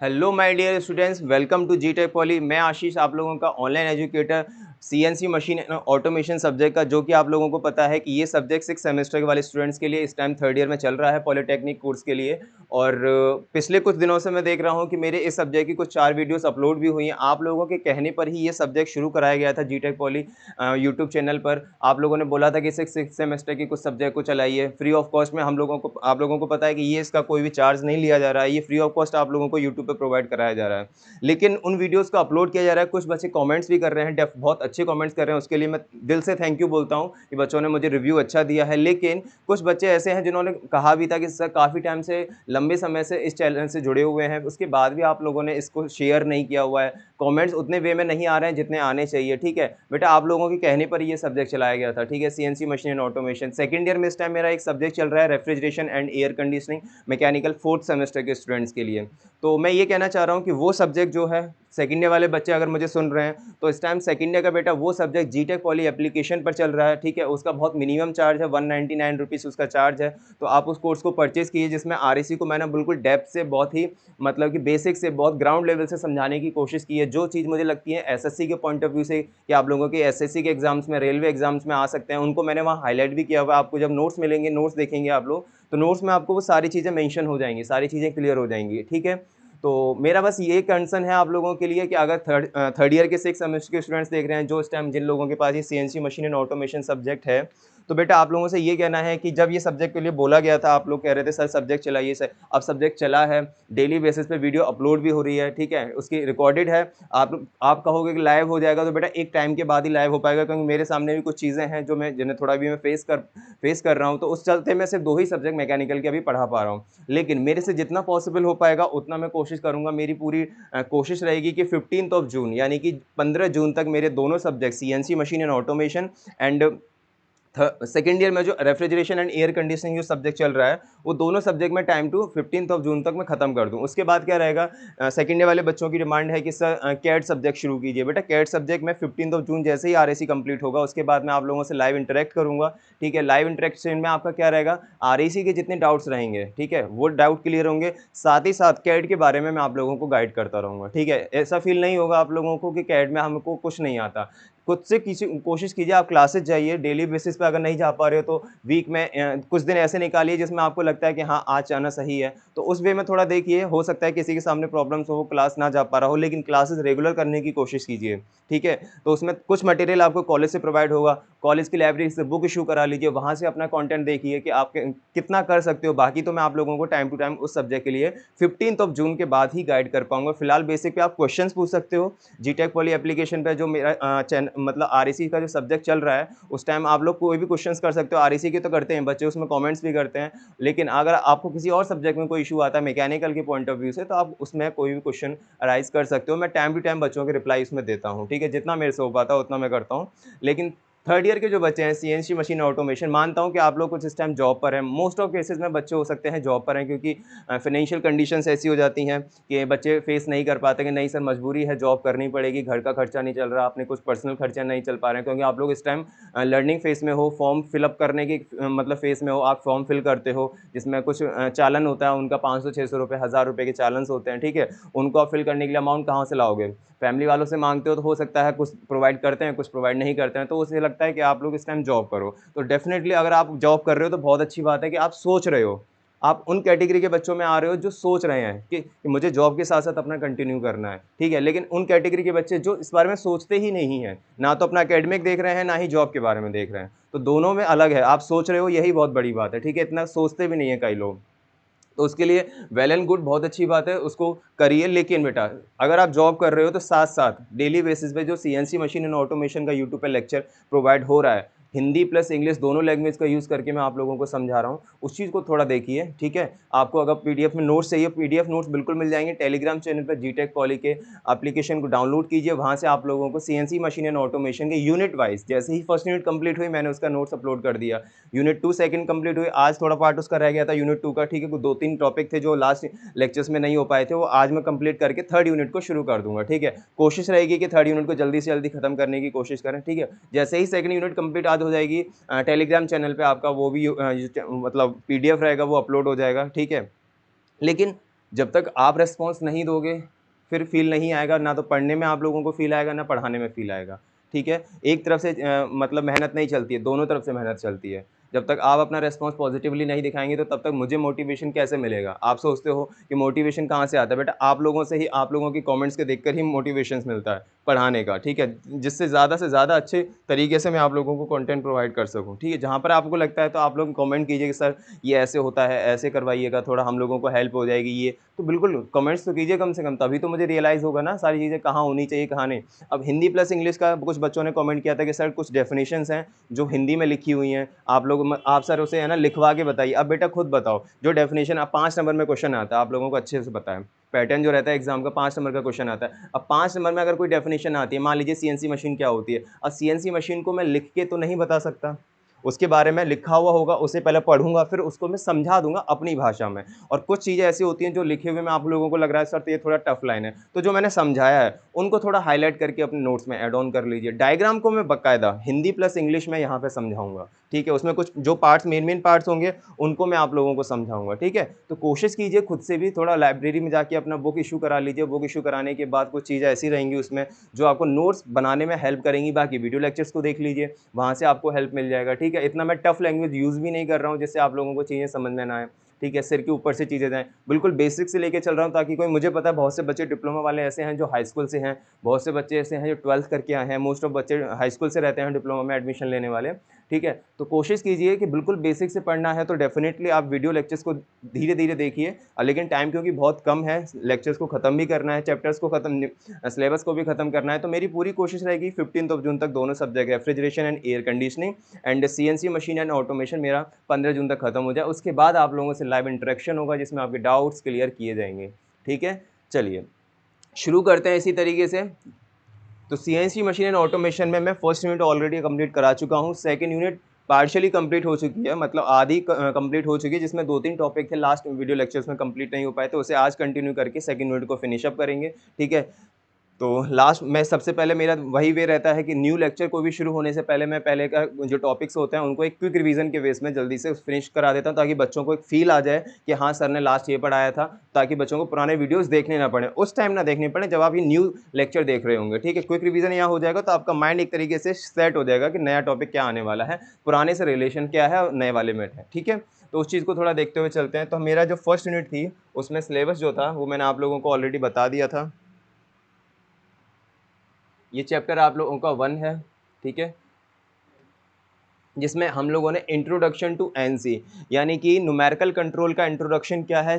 Hello my dear students, welcome to G tech poly. मैं आशीष, आप लोगों का online educator CNC machine and automation subject का, जो कि आप लोगों को पता है कि ये सब्जेक्ट 6 सेमेस्टर के वाले स्टूडेंट्स के लिए इस टाइम थर्ड ईयर में चल रहा है पॉलिटेक्निक कोर्स के लिए। और पिछले कुछ दिनों से मैं देख रहा हूँ कि मेरे इस सब्जेक्ट की कुछ 4 वीडियोस अपलोड भी हुई हैं। आप लोगों के कहने पर ही ये सब्जेक्ट शुरू कराया गया था जी टेक पॉली यूट्यूब चैनल पर। आप लोगों ने बोला था कि 6 सेमेस्टर की कुछ सब्जेक्ट को चलाइए फ्री ऑफ कॉस्ट में। आप लोगों को पता है कि ये इसका कोई भी चार्ज नहीं लिया जा रहा है, ये फ्री ऑफ कॉस्ट आप लोगों को यूट्यूब पर प्रोवाइड कराया जा रहा है। लेकिन उन वीडियोस को अपलोड किया जा रहा है, कुछ बच्चे कमेंट्स भी कर रहे हैं, बहुत अच्छे कमेंट्स कर रहे हैं, उसके लिए मैं दिल से थैंक यू बोलता हूं कि बच्चों ने मुझे रिव्यू अच्छा दिया है। लेकिन कुछ बच्चे ऐसे हैं जिन्होंने कहा भी था कि सर काफ़ी टाइम से, लंबे समय से इस चैनल से जुड़े हुए हैं, उसके बाद भी आप लोगों ने इसको शेयर नहीं किया हुआ है, कमेंट्स उतने वे में नहीं आ रहे हैं जितने आने चाहिए। ठीक है बेटा, आप लोगों के कहने पर ये सब्जेक्ट चलाया गया था। ठीक है, CNC machine and automation second year में इस टाइम मेरा एक सब्जेक्ट चल रहा है, refrigeration and air conditioning mechanical, fourth semester के स्टूडेंट्स के लिए। तो मैं ये कहना चाह रहा हूँ कि वो सब्जेक्ट जो है, सेकंड ईयर वाले बच्चे अगर मुझे सुन रहे हैं, तो इस टाइम सेकंड ईयर का बेटा वो सब्जेक्ट जी टेक पॉली एप्लीकेशन पर चल रहा है। ठीक है, उसका बहुत मिनिमम चार्ज है, 199 रुपीज़ उसका चार्ज है। तो आप उस कोर्स को परचेज कीजिए, जिसमें आरएसी को मैंने बिल्कुल डेप्थ से, बहुत ही मतलब कि बेसिक से, बहुत ग्राउंड लेवल से समझाने की कोशिश की है। जो चीज़ मुझे लगती है एसएससी के पॉइंट ऑफ व्यू से कि आप लोगों के एसएससी के एग्जाम्स में, रेलवे एग्जाम्स में आ सकते हैं, उनको मैंने वहाँ हाईलाइट भी किया हुआ है। आपको जब नोट्स मिलेंगे, नोट्स देखेंगे आप लोग, तो नोट्स में आपको वो सारी चीज़ें मेंशन हो जाएंगी, सारी चीज़ें क्लियर हो जाएंगी। ठीक है, तो मेरा बस ये कंसर्न है आप लोगों के लिए कि अगर थर्ड ईयर के 6 सेमेस्टर के स्टूडेंट्स देख रहे हैं, जो इस टाइम जिन लोगों के पास ये CNC machine and automation subject है, तो बेटा आप लोगों से ये कहना है कि जब ये सब्जेक्ट के लिए बोला गया था, आप लोग कह रहे थे सर सब्जेक्ट चलाइए सर, अब सब्जेक्ट चला है, डेली बेसिस पे वीडियो अपलोड भी हो रही है। ठीक है, उसकी रिकॉर्डेड है। आप कहोगे कि लाइव हो जाएगा, तो बेटा एक टाइम के बाद ही लाइव हो पाएगा, क्योंकि मेरे सामने भी कुछ चीज़ें हैं जो मैं जिन्हें थोड़ा भी मैं फेस कर रहा हूँ। तो उस चलते मैं सिर्फ 2 ही सब्जेक्ट मैकेनिकल के अभी पढ़ा पा रहा हूँ। लेकिन मेरे से जितना पॉसिबल हो पाएगा उतना मैं कोशिश करूंगा। मेरी पूरी कोशिश रहेगी कि 15 ऑफ जून, यानी कि 15 जून तक मेरे दोनों subject CNC machine and automation and second year में जो रेफ्रिजरेशन एंड एयर कंडीशनिंग जो सब्जेक्ट चल रहा है, वो दोनों सब्जेक्ट में टाइम टू 15 ऑफ जून तक मैं खत्म कर दूं। उसके बाद क्या रहेगा, सेकेंड ईयर वाले बच्चों की डिमांड है कि सर कैट सब्जेक्ट शुरू कीजिए। बेटा कैट सब्जेक्ट में 15 ऑफ जून जैसे ही आरएसी कंप्लीट होगा, उसके बाद मैं आप लोगों से लाइव इंटरेक्ट करूंगा। ठीक है, लाइव इंटरेक्शन में आपका क्या रहेगा, आरएसी के जितने डाउट्स रहेंगे, ठीक है, वो डाउट क्लियर होंगे। साथ ही साथ कैट के बारे में मैं आप लोगों को गाइड करता रहूंगा। ठीक है, ऐसा फील नहीं होगा आप लोगों को कि कैट में हमको कुछ नहीं आता। खुद से किसी कोशिश कीजिए, आप क्लासेस जाइए डेली बेसिस पे, अगर नहीं जा पा रहे हो तो वीक में कुछ दिन ऐसे निकालिए जिसमें आपको लगता है कि हाँ आज जाना सही है, तो उस वे में थोड़ा देखिए। हो सकता है किसी के सामने प्रॉब्लम्स हो, क्लास ना जा पा रहा हो, लेकिन क्लासेस रेगुलर करने की कोशिश कीजिए। ठीक है, तो उसमें कुछ मटेरियल आपको कॉलेज से प्रोवाइड होगा, कॉलेज की लाइब्रेरी से बुक इशू करा लीजिए, वहाँ से अपना कंटेंट देखिए कि आप कितना कर सकते हो। बाकी तो मैं आप लोगों को टाइम टू टाइम उस सब्जेक्ट के लिए 15 ऑफ जून के बाद ही गाइड कर पाऊंगा। फिलहाल बेसिक पे आप क्वेश्चंस पूछ सकते हो। जीटेक पॉली एप्लीकेशन पे जो मेरा चैनल, मतलब आरईसी का जो सब्जेक्ट चल रहा है, उस टाइम आप लोग कोई भी क्वेश्चंस कर सकते हो। आरईसी के तो करते हैं बच्चे, उसमें कमेंट्स भी करते हैं। लेकिन अगर आपको किसी और सब्जेक्ट में कोई इशू आता है मैकेनिकल के पॉइंट ऑफ व्यू से, तो आप उसमें कोई भी क्वेश्चन अराइज कर सकते हो। मैं टाइम टू टाइम बच्चों के रिप्लाई उसमें देता हूँ। ठीक है, जितना मेरे से हो पाता है उतना मैं करता हूँ। लेकिन थर्ड ईयर के जो बच्चे हैं सीएनसी मशीन ऑटोमेशन, मानता हूँ कि आप लोग कुछ इस टाइम जॉब पर हैं, मोस्ट ऑफ केसेस में बच्चे हो सकते हैं जॉब पर हैं, क्योंकि फाइनेंशियल कंडीशंस ऐसी हो जाती हैं कि बच्चे फेस नहीं कर पाते कि नहीं सर मजबूरी है, जॉब करनी पड़ेगी, घर का खर्चा नहीं चल रहा, अपने कुछ पर्सनल खर्चा नहीं चल पा रहे हैं। क्योंकि आप लोग इस टाइम लर्निंग फेस में हो, फॉर्म फिलअप करने की मतलब फेस में हो, आप फॉर्म फिल करते हो, जिसमें कुछ चालन होता है उनका, 500 600 रुपये, 1000 रुपये के चालन होते हैं। ठीक है, उनको आप फिल करने के लिए अमाउंट कहाँ से लाओगे, फैमिली वालों से मांगते हो, तो हो सकता है कुछ प्रोवाइड करते हैं, कुछ प्रोवाइड नहीं करते हैं। तो उसे लगता है कि आप लोग इस टाइम जॉब करो। तो डेफिनेटली अगर आप जॉब कर रहे हो तो बहुत अच्छी बात है कि आप सोच रहे हो, आप उन कैटेगरी के बच्चों में आ रहे हो जो सोच रहे हैं कि मुझे जॉब के साथ साथ अपना कंटिन्यू करना है। ठीक है, लेकिन उन कैटेगरी के बच्चे जो इस बारे में सोचते ही नहीं हैं, ना तो अपना एकेडमिक देख रहे हैं, ना ही जॉब के बारे में देख रहे हैं, तो दोनों में अलग है। आप सोच रहे हो, यही बहुत बड़ी बात है। ठीक है, इतना सोचते भी नहीं है कई लोग, तो उसके लिए वेल एंड गुड, बहुत अच्छी बात है, उसको करिए। लेकिन बेटा अगर आप जॉब कर रहे हो तो साथ साथ डेली बेसिस पे जो सीएनसी मशीन एंड ऑटोमेशन का यूट्यूब पे लेक्चर प्रोवाइड हो रहा है, हिंदी प्लस इंग्लिश दोनों लैंग्वेज का यूज़ करके मैं आप लोगों को समझा रहा हूँ, उस चीज़ को थोड़ा देखिए। ठीक है, आपको अगर पीडीएफ में नोट्स चाहिए, पीडीएफ नोट्स बिल्कुल मिल जाएंगे। टेलीग्राम चैनल पर जीटेक पॉली के एप्लीकेशन को डाउनलोड कीजिए, वहाँ से आप लोगों को सीएनसी मशीन एंड ऑटोमेशन के यूनिट वाइज, जैसे ही फर्स्ट यूनिट कंप्लीट हुई मैंने उसका नोट्स अपलोड कर दिया। यूनिट 2 सेकंड कंप्लीट हुई, आज थोड़ा पार्ट उसका रह गया था यूनिट 2 का। ठीक है, 2-3 टॉपिक थे जो लास्ट लेक्चर्स में नहीं हो पाए थे, वो आज मैं कंप्लीट करके थर्ड यूनिट को शुरू कर दूंगा। ठीक है, कोशिश रहेगी कि थर्ड यूनिट को जल्दी से जल्दी खत्म करने की कोशिश करें। ठीक है, जैसे ही सेकंड यूनिट कंप्लीट आज हो जाएगी, टेलीग्राम चैनल पे आपका वो भी मतलब पीडीएफ रहेगा, वो अपलोड हो जाएगा। ठीक है, लेकिन जब तक आप रिस्पॉन्स नहीं दोगे फिर फ़ील नहीं आएगा, ना तो पढ़ने में आप लोगों को फ़ील आएगा, ना पढ़ाने में फ़ील आएगा, ठीक है? एक तरफ से मतलब मेहनत नहीं चलती है, दोनों तरफ से मेहनत चलती है। जब तक आप अपना रिस्पॉन्स पॉजिटिवली नहीं दिखाएँगे तो तब तक मुझे मोटिवेशन कैसे मिलेगा? आप सोचते हो कि मोटिवेशन कहाँ से आता है? बेटा आप लोगों से ही, आप लोगों की कमेंट्स के देखकर ही मोटिवेशंस मिलता है पढ़ाने का, ठीक है? जिससे ज़्यादा से ज़्यादा अच्छे तरीके से मैं आप लोगों को कंटेंट प्रोवाइड कर सकूँ, ठीक है? जहाँ पर आपको लगता है तो आप लोग कमेंट कीजिए कि सर ये ऐसे होता है, ऐसे करवाइएगा, थोड़ा हम लोगों को हेल्प हो जाएगी ये। तो बिल्कुल कमेंट्स तो कीजिए कम से कम, तभी तो मुझे रियलाइज़ होगा ना सारी चीज़ें कहाँ होनी चाहिए, कहाँ नहीं। अब हिंदी प्लस इंग्लिश का कुछ बच्चों ने कमेंट किया था कि सर कुछ डेफिनिशंस हैं जो हिंदी में लिखी हुई हैं, आप सर उसे है ना लिखवा के बताइए। अब बेटा खुद बताओ, जो डेफिनिशन अब 5 नंबर में क्वेश्चन आता है, आप लोगों को अच्छे से पता है। पैटर्न जो रहता है एग्ज़ाम का 5 नंबर का क्वेश्चन आता है। अब 5 नंबर में अगर कोई डेफिनिशन आती है, मान लीजिए सीएनसी मशीन क्या होती है? अब सीएनसी मशीन को मैं लिख के तो नहीं बता सकता। उसके बारे में लिखा हुआ होगा, उसे पहले पढ़ूँगा, फिर उसको मैं समझा दूँगा अपनी भाषा में। और कुछ चीज़ें ऐसी होती हैं जो लिखे हुए में आप लोगों को लग रहा है सर तो ये थोड़ा टफ लाइन है, तो जो मैंने समझाया है उनको थोड़ा हाईलाइट करके अपने नोट्स में ऐड ऑन कर लीजिए। डायग्राम को मैं बाकायदा हिंदी प्लस इंग्लिश में यहाँ पे समझाऊँगा, ठीक है? उसमें कुछ जो पार्ट्स मेन पार्ट्स होंगे उनको मैं आप लोगों को समझाऊँगा, ठीक है? तो कोशिश कीजिए खुद से भी थोड़ा लाइब्रेरी में जाके अपना बुक इश्यू करा लीजिए। बुक इश्यू कराने के बाद कुछ चीज़ें ऐसी रहेंगी उसमें जो आपको नोट्स बनाने में हेल्प करेंगी। बाकी वीडियो लेक्चर्स को देख लीजिए, वहाँ से आपको हेल्प मिल जाएगा, ठीक है? इतना मैं टफ लैंग्वेज यूज़ भी नहीं कर रहा हूँ जिससे आप लोगों को चीज़ें समझ में ना आए, ठीक है? सिर के ऊपर से चीज़ें जाएँ। बिल्कुल बेसिक से लेके चल रहा हूँ ताकि कोई, मुझे पता है बहुत से बच्चे डिप्लोमा वाले ऐसे हैं जो हाई स्कूल से हैं, बहुत से बच्चे ऐसे हैं जो 12th करके आए हैं, मोस्ट ऑफ बच्चे हाई स्कूल से रहते हैं डिप्लोमा में एडमिशन लेने वाले, ठीक है? तो कोशिश कीजिए कि बिल्कुल बेसिक से पढ़ना है तो डेफ़िनेटली आप वीडियो लेक्चर्स को धीरे-धीरे देखिए। लेकिन टाइम क्योंकि बहुत कम है, लेक्चर्स को ख़त्म भी करना है, चैप्टर्स को ख़त्म, सिलेबस को भी ख़त्म करना है, तो मेरी पूरी कोशिश रहेगी 15th ऑफ जून तक दोनों subject refrigeration and air conditioning and CNC machine and automation मेरा 15 जून तक ख़त्म हो जाए। उसके बाद आप लोगों से लाइव इंटरेक्शन होगा जिसमें आपके डाउट्स क्लियर किए जाएँगे, ठीक है? चलिए, शुरू करते हैं इसी तरीके से। तो सीएनसी मशीन एंड ऑटोमेशन में मैं फर्स्ट यूनिट ऑलरेडी कंप्लीट करा चुका हूँ, सेकंड यूनिट पार्शियली कंप्लीट हो चुकी है, मतलब आधी कंप्लीट हो चुकी है, जिसमें 2-3 टॉपिक थे लास्ट वीडियो लेक्चर्स में कंप्लीट नहीं हो पाए, तो उसे आज कंटिन्यू करके सेकंड यूनिट को फिनिश अप करेंगे, ठीक है? तो लास्ट मैं सबसे पहले मेरा वही वे रहता है कि न्यू लेक्चर कोई भी शुरू होने से पहले मैं पहले का जो टॉपिक्स होते हैं उनको एक क्विक रिवीजन के बेस में जल्दी से फिनिश करा देता हूँ ताकि बच्चों को एक फील आ जाए कि हाँ सर ने लास्ट ये पढ़ाया था, ताकि बच्चों को पुराने वीडियोस देखने ना पड़े, उस टाइम ना देखने पड़े जब आप ये न्यू लेक्चर देख रहे होंगे, ठीक है? क्विक रिवीजन यहाँ हो जाएगा तो आपका माइंड एक तरीके से सेट हो जाएगा कि नया टॉपिक क्या आने वाला है, पुराने से रिलेशन क्या है और नए वाले में है, ठीक है? तो उस चीज़ को थोड़ा देखते हुए चलते हैं। तो मेरा जो फर्स्ट यूनिट थी उसमें सिलेबस जो था वो मैंने आप लोगों को ऑलरेडी बता दिया था। ये चैप्टर आप लोगों का 1 है, ठीक है? जिसमें हम लोगों ने इंट्रोडक्शन टू एनसी यानी कि न्यूमेरिकल कंट्रोल का इंट्रोडक्शन क्या है,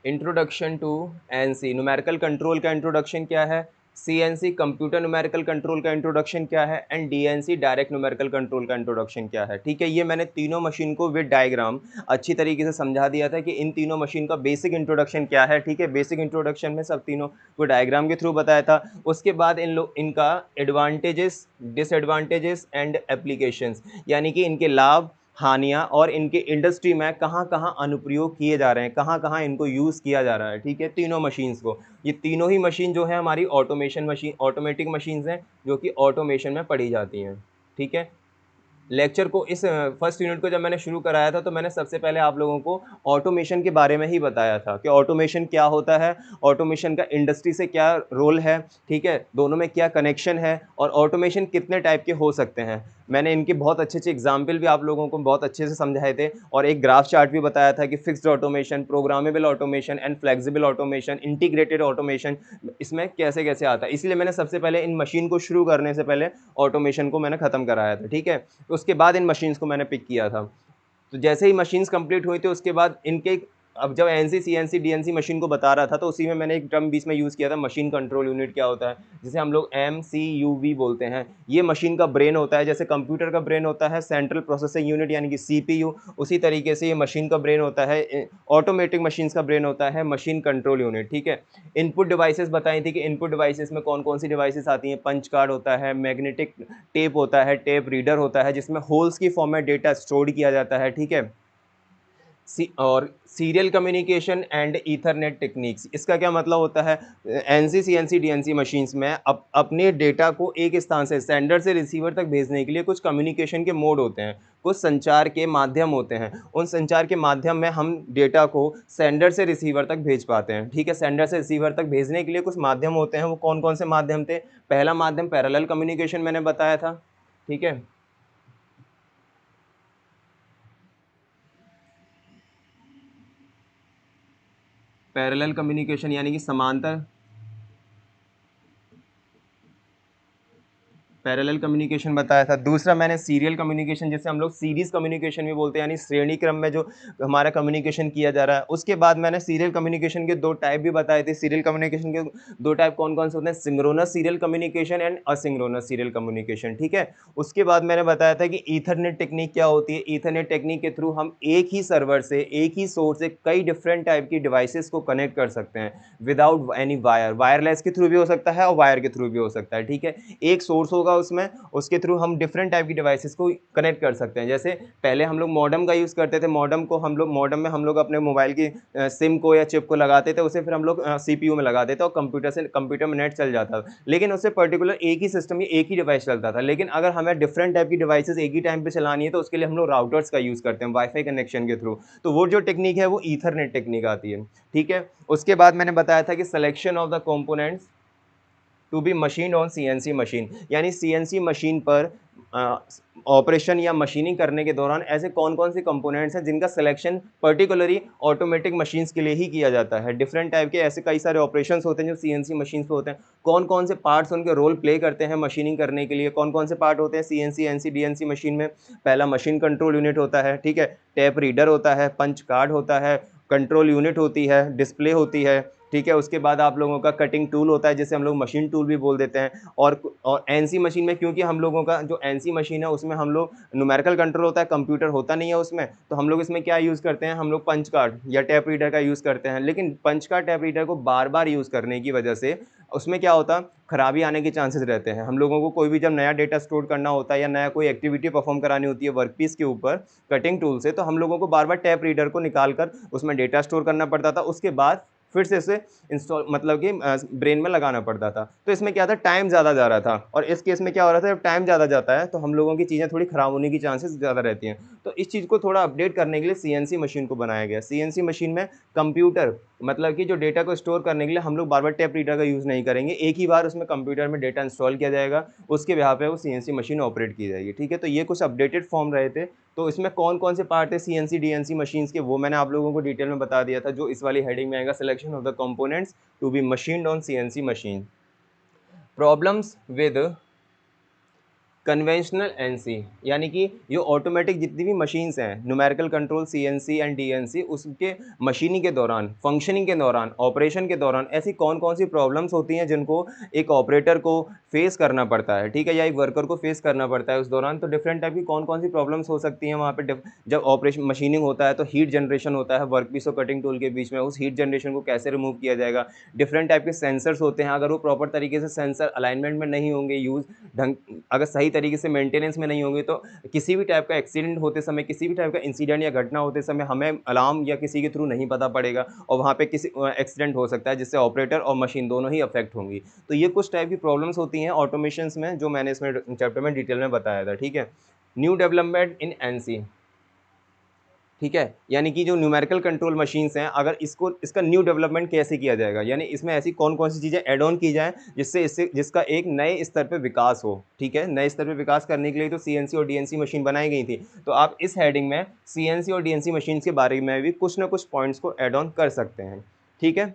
introduction to NC numerical control का इंट्रोडक्शन क्या है, सीएनसी कंप्यूटर न्यूमेरिकल कंट्रोल का इंट्रोडक्शन क्या है and DNC direct numerical control का इंट्रोडक्शन क्या है, ठीक है? ये मैंने तीनों मशीन को विद डायग्राम अच्छी तरीके से समझा दिया था कि इन तीनों मशीन का बेसिक इंट्रोडक्शन क्या है, ठीक है? बेसिक इंट्रोडक्शन में सब तीनों को डायग्राम के थ्रू बताया था। उसके बाद इनका एडवांटेजेस, डिसएडवांटेजेस एंड एप्लीकेशंस यानी कि इनके लाभ, हानियाँ और इनके इंडस्ट्री में कहाँ-कहाँ अनुप्रयोग किए जा रहे हैं, कहाँ-कहाँ इनको यूज़ किया जा रहा है, ठीक है? तीनों मशीन्स को। ये तीनों ही मशीन जो है हमारी ऑटोमेटिक मशीन्स हैं, जो कि ऑटोमेशन में पढ़ी जाती हैं, ठीक है? लेक्चर को इस फर्स्ट यूनिट को जब मैंने शुरू कराया था तो मैंने सबसे पहले आप लोगों को ऑटोमेशन के बारे में ही बताया था कि ऑटोमेशन क्या होता है, ऑटोमेशन का इंडस्ट्री से क्या रोल है, ठीक है? दोनों में क्या कनेक्शन है और ऑटोमेशन कितने टाइप के हो सकते हैं। मैंने इनके बहुत अच्छे-अच्छे एग्जाम्पल भी आप लोगों को बहुत अच्छे से समझाए थे और एक ग्राफ चार्ट भी बताया था कि fixed automation, programmable automation and flexible automation, integrated automation इसमें कैसे-कैसे आता है। इसलिए मैंने सबसे पहले इन मशीन को शुरू करने से पहले ऑटोमेशन को मैंने खत्म कराया था, ठीक है? उसके बाद इन मशीन्स को मैंने पिक किया था। तो जैसे ही मशीन्स कंप्लीट हुई थी उसके बाद इनके, अब जब एनसी, सीएनसी, डीएनसी मशीन को बता रहा था तो उसी में मैंने एक टर्म बीच में यूज़ किया था, मशीन कंट्रोल यूनिट क्या होता है, जिसे हम लोग एमसीयूवी बोलते हैं। ये मशीन का ब्रेन होता है, जैसे कंप्यूटर का ब्रेन होता है सेंट्रल प्रोसेसिंग यूनिट यानी कि सीपीयू, उसी तरीके से ये मशीन का ब्रेन होता है, ऑटोमेटिक मशीन्स का ब्रेन होता है मशीन कंट्रोल यूनिट, ठीक है? इनपुट डिवाइसेस बताई थी कि इनपुट डिवाइसेस में कौन-कौन सी डिवाइसेस आती हैं, पंच कार्ड होता है, मैग्नेटिक टेप होता है, टेप रीडर होता है जिसमें होल्स की फॉर्म में डेटा स्टोर किया जाता है, ठीक है? और serial communication and Ethernet techniques. इसका क्या मतलब होता है? एनसी, सीएनसी, डीएनसी मशीन्स में अपने डेटा को एक स्थान से सेंडर से रिसीवर तक भेजने के लिए कुछ कम्युनिकेशन के मोड होते हैं, कुछ संचार के माध्यम होते हैं। उन संचार के माध्यम में हम डेटा को सेंडर से रिसीवर तक भेज पाते हैं। ठीक है, सेंडर से रिसीवर तक भेजने के लिए कुछ माध्यम होते हैं। वो कौन कौन से माध्यम थे? पहला माध्यम पैरेलल कम्युनिकेशन मैंने बताया था। ठीक है, पैरेलल कम्युनिकेशन यानी कि समांतर, पैरेलल कम्युनिकेशन बताया था। दूसरा मैंने सीरियल कम्युनिकेशन, जिसे हम लोग सीरीज कम्युनिकेशन भी बोलते हैं, यानी श्रेणी क्रम में जो हमारा कम्युनिकेशन किया जा रहा है। उसके बाद मैंने सीरियल कम्युनिकेशन के दो टाइप भी बताए थे। सीरियल कम्युनिकेशन के दो टाइप कौन कौन से होते हैं? Synchronous serial communication and asynchronous serial communication. ठीक है, उसके बाद मैंने बताया था कि ईथरनेट टेक्निक क्या होती है। ईथरनेट टेक्निक के थ्रू हम एक ही सर्वर से, एक ही सोर्स से कई डिफरेंट टाइप की डिवाइसेस को कनेक्ट कर सकते हैं विदाउट एनी वायर। वायरलेस के थ्रू भी हो सकता है और वायर के थ्रू भी हो सकता है। ठीक है, एक सोर्स होगा उसमें, उसके थ्रू हम डिफरेंट टाइप की डिवाइसेस को कनेक्ट कर सकते हैं। जैसे पहले हम लोग मॉडम का यूज़ करते थे। मॉडम में हम लोग अपने मोबाइल की सिम को या चिप को लगाते थे, उसे फिर हम लोग सीपीयू में लगाते थे और कंप्यूटर में नेट चल जाता था। लेकिन उससे पर्टिकुलर एक ही सिस्टम या एक ही डिवाइस चलता था। लेकिन अगर हमें डिफरेंट टाइप की डिवाइसेस एक ही टाइम पे चलानी है तो उसके लिए हम लोग राउटर्स का यूज़ करते हैं वाईफाई कनेक्शन के थ्रू। तो वो जो टेक्निक है वो ईथरनेट टेक्निक आती है। ठीक है, उसके बाद मैंने बताया था कि selection of the components to be machine on CNC machine, यानी सीएनसी मशीन पर ऑपरेशन या मशीनिंग करने के दौरान ऐसे कौन कौन से कंपोनेंट्स हैं जिनका सिलेक्शन पर्टिकुलरली ऑटोमेटिक मशीन्स के लिए ही किया जाता है। डिफरेंट टाइप के ऐसे कई सारे ऑपरेशंस होते हैं जो सीएनसी मशीन्स पे होते हैं। कौन कौन से पार्ट्स उनके रोल प्ले करते हैं मशीनिंग करने के लिए? कौन कौन से पार्ट होते हैं सीएनसी एनसी डीएनसी मशीन में? पहला मशीन कंट्रोल यूनिट होता है। ठीक है, टैप रीडर होता है, पंच कार्ड होता है, कंट्रोल यूनिट होती है, डिस्प्ले होती है। ठीक है, उसके बाद आप लोगों का कटिंग टूल होता है, जिसे हम लोग मशीन टूल भी बोल देते हैं। और एनसी मशीन में, क्योंकि हम लोगों का जो एनसी मशीन है उसमें हम लोग न्यूमेरिकल कंट्रोल होता है, कंप्यूटर होता नहीं है उसमें, तो हम लोग इसमें क्या यूज़ करते हैं? हम लोग पंच कार्ड या टैप रीडर का यूज़ करते हैं। लेकिन पंच कार्ड टैप रीडर को बार बार यूज़ करने की वजह से उसमें क्या होता, खराबी आने के चांसेस रहते हैं। हम लोगों को कोई भी जब नया डेटा स्टोर करना होता है या नया कोई एक्टिविटी परफॉर्म करानी होती है वर्कपीस के ऊपर कटिंग टूल से, तो हम लोगों को बार बार टैप रीडर को निकाल कर उसमें डेटा स्टोर करना पड़ता था। उसके बाद फिर से इसे इंस्टॉल मतलब कि ब्रेन में लगाना पड़ता था। तो इसमें क्या था, टाइम ज़्यादा जा रहा था। और इस केस में क्या हो रहा था, जब टाइम ज़्यादा जाता है तो हम लोगों की चीज़ें थोड़ी ख़राब होने की चांसेस ज़्यादा रहती हैं। तो इस चीज़ को थोड़ा अपडेट करने के लिए सीएनसी मशीन को बनाया गया। सीएनसी मशीन में कंप्यूटर मतलब कि जो डेटा को स्टोर करने के लिए हम लोग बार बार टैप रीडर का यूज़ नहीं करेंगे। एक ही बार उसमें कंप्यूटर में डेटा इंस्टॉल किया जाएगा, उसके बेहाव पे वो सीएनसी मशीन ऑपरेट की जाएगी। ठीक है, तो ये कुछ अपडेटेड फॉर्म रहे थे। तो इसमें कौन कौन से पार्ट है सीएनसी डीएनसी मशीन्स के, वो मैंने आप लोगों को डिटेल में बता दिया था। जो इस वाली हेडिंग में आएगा, selection of the components to be machined on CNC machine, problems with conventional NC, यानी कि ये ऑटोमेटिक जितनी भी मशीन्स हैं, numerical control CNC and DNC, उसके मशीनिंग के दौरान, फंक्शनिंग के दौरान, ऑपरेशन के दौरान ऐसी कौन कौन सी प्रॉब्लम्स होती हैं जिनको एक ऑपरेटर को फेस करना पड़ता है। ठीक है, या एक वर्कर को फेस करना पड़ता है उस दौरान। तो डिफरेंट टाइप की कौन कौन सी प्रॉब्लम्स हो सकती हैं वहाँ पे। जब ऑपरेशन मशीनिंग होता है तो हीट जनरेशन होता है वर्क पीस और कटिंग टूल के बीच में, उस हीट जनरेशन को कैसे रिमूव किया जाएगा। डिफरेंट टाइप के सेंसर्स होते हैं, अगर वो प्रॉपर तरीके से सेंसर अलाइनमेंट में नहीं होंगे, यूज़ ढंग अगर सही तरीके से मेंटेनेंस में नहीं होंगे, तो किसी भी टाइप का एक्सीडेंट होते समय, किसी भी टाइप का इंसिडेंट या घटना होते समय हमें अलार्म या किसी के थ्रू नहीं पता पड़ेगा और वहाँ पे किसी एक्सीडेंट हो सकता है जिससे ऑपरेटर और मशीन दोनों ही अफेक्ट होंगी। तो ये कुछ टाइप की प्रॉब्लम्स होती हैं ऑटोमेशंस में, जो मैंने इसमें चैप्टर में डिटेल में बताया था। ठीक है, न्यू डेवलपमेंट इन एनसी। ठीक है, यानी कि जो न्यूमेरिकल कंट्रोल मशीन्स हैं, अगर इसका न्यू डेवलपमेंट कैसे किया जाएगा, यानी इसमें ऐसी कौन कौन सी चीज़ें ऐड ऑन की जाएँ जिसका एक नए स्तर पे विकास हो। ठीक है, नए स्तर पे विकास करने के लिए तो सीएनसी और डीएनसी मशीन बनाई गई थी। तो आप इस हेडिंग में सीएनसी और डीएनसी मशीन्स के बारे में भी कुछ ना कुछ पॉइंट्स को ऐड ऑन कर सकते हैं। ठीक है,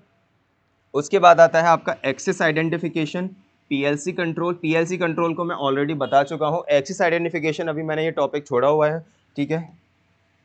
उसके बाद आता है आपका axis identification, PLC control. PLC control को मैं ऑलरेडी बता चुका हूँ। एक्सेस आइडेंटिफिकेशन अभी मैंने ये टॉपिक छोड़ा हुआ है। ठीक है,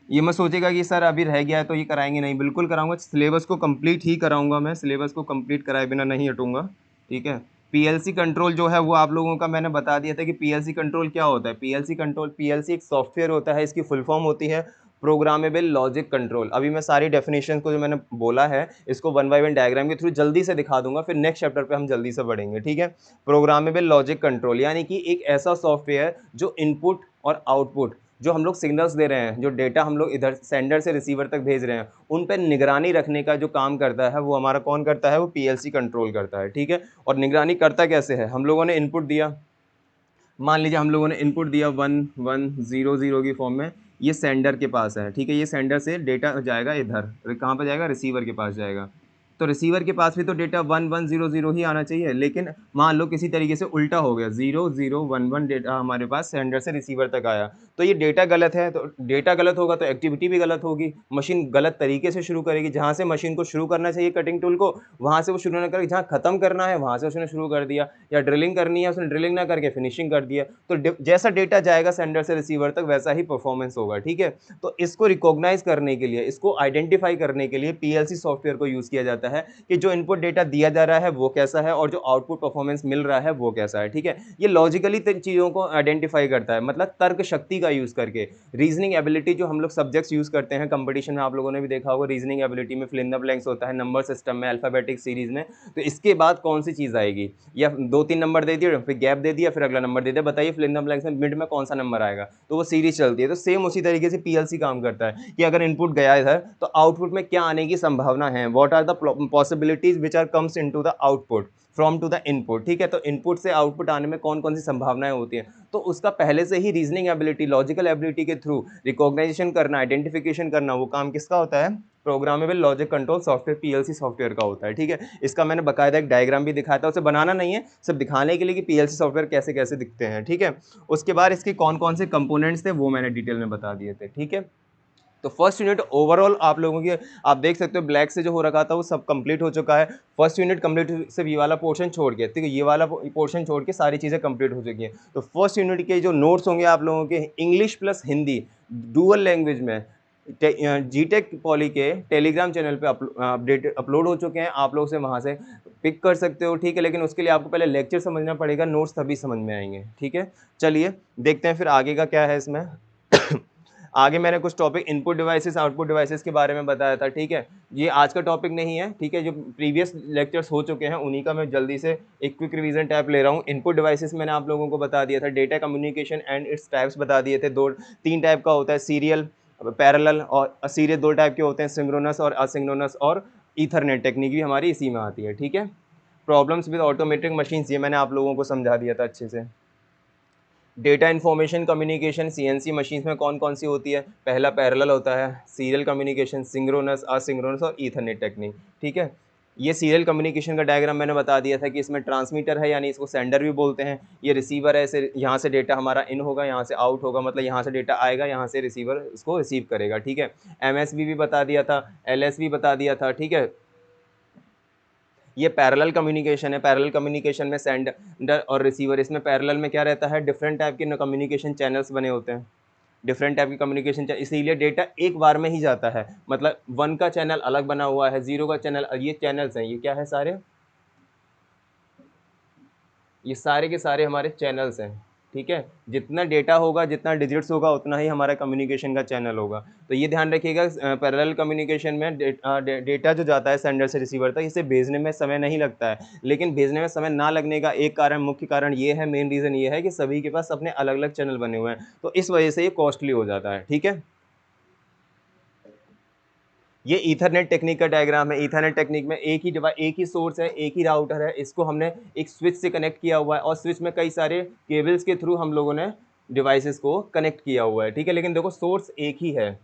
ये मत सोचेगा कि सर अभी रह गया है तो ये कराएंगे नहीं, बिल्कुल कराऊंगा। सिलेबस को कंप्लीट ही कराऊंगा मैं, सिलेबस को कंप्लीट कराए बिना नहीं हटूंगा। ठीक है, पीएलसी कंट्रोल जो है वो आप लोगों का मैंने बता दिया था कि पीएलसी कंट्रोल क्या होता है। पीएलसी एक सॉफ्टवेयर होता है, इसकी फुल फॉर्म होती है प्रोग्रामेबल लॉजिक कंट्रोल। अभी मैं सारी डेफिनेशन को जो मैंने बोला है इसको वन बाय वन डायग्राम के थ्रू जल्दी से दिखा दूंगा, फिर नेक्स्ट चैप्टर पे हम जल्दी से बढ़ेंगे। ठीक है, प्रोग्रामेबल लॉजिक कंट्रोल यानी कि एक ऐसा सॉफ्टवेयर जो इनपुट और आउटपुट जो हम लोग सिग्नल्स दे रहे हैं, जो डेटा हम लोग इधर सेंडर से रिसीवर तक भेज रहे हैं, उन पे निगरानी रखने का जो काम करता है, वो हमारा कौन करता है? वो पीएलसी कंट्रोल करता है, ठीक है? और निगरानी करता कैसे है? हम लोगों ने इनपुट दिया, मान लीजिए हम लोगों ने इनपुट दिया 1100 की फॉर्म में, ये सेंडर के पास है, ठीक है? ये सेंडर से डेटा जाएगा इधर, कहाँ पे जाएगा? रिसीवर के पास जाएगा। तो रिसीवर के पास भी तो डेटा 1100 ही आना चाहिए, लेकिन मान लो किसी तरीके से उल्टा हो गया, 0011 डेटा हमारे पास सेंडर से रिसीवर तक आया, तो ये डेटा गलत है। तो डेटा गलत होगा तो एक्टिविटी भी गलत होगी, मशीन गलत तरीके से शुरू करेगी। जहाँ से मशीन को शुरू करना चाहिए कटिंग टूल को, वहाँ से वो शुरू ना करके जहाँ खत्म करना है वहाँ से उसने शुरू कर दिया, या ड्रिलिंग करनी है उसने ड्रिलिंग ना करके फिनिशिंग कर दिया। तो जैसा डेटा जाएगा सेंडर से रिसीवर तक वैसा ही परफॉर्मेंस होगा, ठीक है? तो इसको रिकॉग्नाइज करने के लिए, इसको आइडेंटिफाई करने के लिए पीएलसी सॉफ्टवेयर को यूज किया जाता है कि जो इनपुट डेटा दिया जा रहा है वो कैसा है और जो आउटपुट परफॉर्मेंस मिल रहा है वो कैसा है, ठीक है? ये लॉजिकली चीजों को आइडेंटिफाई करता है, मतलब तर्क शक्ति का यूज करके। रीजनिंग एबिलिटी जो हम लोग सब्जेक्ट्स यूज करते हैं कंपटीशन में, आप लोगों ने भी देखा होगा, रीजनिंग एबिलिटी में फिल इन द ब्लैंक्स होता है, नंबर सिस्टम में, अल्फाबेटिक सीरीज में। तो इसके बाद कौन सी चीज आएगी? या 2-3 नंबर दे दिए, फिर गैप दे दिया, फिर अगला नंबर दे दिया, बताइए फिल इन द ब्लैंक्स में मिड में कौन सा नंबर आएगा? तो वो सीरीज चलती है। तो सेम उसी तरीके से पीएलसी काम करता है कि अगर इनपुट गया इधर तो आउटपुट में क्या आने की संभावना है, what are the possibilities which are comes into the output from to the input, ठीक है? तो इनपुट से आउटपुट आने में कौन कौन सी संभावनाएं होती हैं, तो उसका पहले से ही रीजनिंग एबिलिटी, लॉजिकल एबिलिटी के थ्रू रिकॉग्नाइजेशन करना, आइडेंटिफिकेशन करना, वो काम किसका होता है? Programmable logic control software, PLC software का होता है, ठीक है? इसका मैंने बकायदा एक डायग्राम भी दिखाया था, उसे बनाना नहीं है, सिर्फ दिखाने के लिए कि पीएलसी सॉफ्टवेयर कैसे कैसे दिखते हैं, ठीक है? उसके बाद इसके कौन कौन से कंपोनेंट्स थे वो मैंने डिटेल में बता दिए थे, ठीक है? तो फर्स्ट यूनिट ओवरऑल आप लोगों की, आप देख सकते हो ब्लैक से जो हो रखा था वो सब कंप्लीट हो चुका है। फर्स्ट यूनिट कंप्लीट, सिर्फ ये वाला पोर्शन छोड़ के, ठीक है? ये वाला पोर्शन छोड़ के सारी चीज़ें कंप्लीट हो चुकी हैं। तो फर्स्ट यूनिट के जो नोट्स होंगे आप लोगों के English plus Hindi dual language में जीटेक पॉली के टेलीग्राम चैनल पे अपडेट अपलोड हो चुके हैं, आप लोग से वहाँ से पिक कर सकते हो, ठीक है? लेकिन उसके लिए आपको पहले लेक्चर समझना पड़ेगा, नोट्स तभी समझ में आएंगे, ठीक है? चलिए देखते हैं फिर आगे का क्या है इसमें। आगे मैंने कुछ topic input devices output devices के बारे में बताया था, ठीक है? ये आज का टॉपिक नहीं है, ठीक है? जो प्रीवियस लेक्चर्स हो चुके हैं उन्हीं का मैं जल्दी से एक क्विक रिवीजन टाइप ले रहा हूँ। इनपुट डिवाइसेस मैंने आप लोगों को बता दिया था, data communication and its types बता दिए थे। 2-3 टाइप का होता है, सीरियल, पैरेलल, और सीरियल 2 टाइप के होते हैं, सिंक्रोनस और असिंक्रोनस, और ईथरनेट टेक्निक भी हमारी इसी में आती है, ठीक है? प्रॉब्लम्स विद ऑटोमेटिक मशीन्स, ये मैंने आप लोगों को समझा दिया था अच्छे से। Data information communication CNC machines में कौन कौन सी होती है? पहला पैरेलल होता है, सीरियल कम्युनिकेशन, सिंक्रोनस, असिंक्रोनस और ईथरनेट टेक्निक, ठीक है? ये सीरियल कम्युनिकेशन का डायग्राम मैंने बता दिया था कि इसमें ट्रांसमीटर है, यानी इसको सेंडर भी बोलते हैं। ये रिसीवर है, इसे यहाँ से डेटा हमारा इन होगा, यहाँ से आउट होगा, मतलब यहाँ से डेटा आएगा, यहाँ से रिसीवर इसको रिसीव करेगा, ठीक है? एमएसबी भी बता दिया था, एलएसबी बता दिया था, ठीक है? ये पैरेलल कम्युनिकेशन है। पैरेलल कम्युनिकेशन में सेंडर और रिसीवर, इसमें पैरेलल में क्या रहता है? डिफरेंट टाइप के कम्युनिकेशन चैनल्स बने होते हैं, डिफरेंट टाइप की कम्युनिकेशन, इसीलिए डेटा एक बार में ही जाता है। मतलब 1 का चैनल अलग बना हुआ है, 0 का चैनल, ये चैनल्स हैं, ये क्या है? सारे ये सारे के सारे हमारे चैनल्स हैं, ठीक है? जितना डेटा होगा, जितना डिजिट्स होगा, उतना ही हमारा कम्युनिकेशन का चैनल होगा। तो ये ध्यान रखिएगा, पैरेलल कम्युनिकेशन में डेटा जो जाता है सेंडर से रिसीवर तक, इसे भेजने में समय नहीं लगता है। लेकिन भेजने में समय ना लगने का एक कारण, मुख्य कारण ये है, मेन रीज़न ये है कि सभी के पास अपने अलग-अलग चैनल बने हुए हैं, तो इस वजह से ये कॉस्टली हो जाता है, ठीक है? ये ईथरनेट टेक्निक का डायग्राम है। ईथरनेट टेक्निक में एक ही सोर्स है, एक ही राउटर है, इसको हमने एक स्विच से कनेक्ट किया हुआ है, और स्विच में कई सारे केबल्स के थ्रू हम लोगों ने डिवाइसेस को कनेक्ट किया हुआ है, ठीक है? लेकिन देखो सोर्स एक ही है,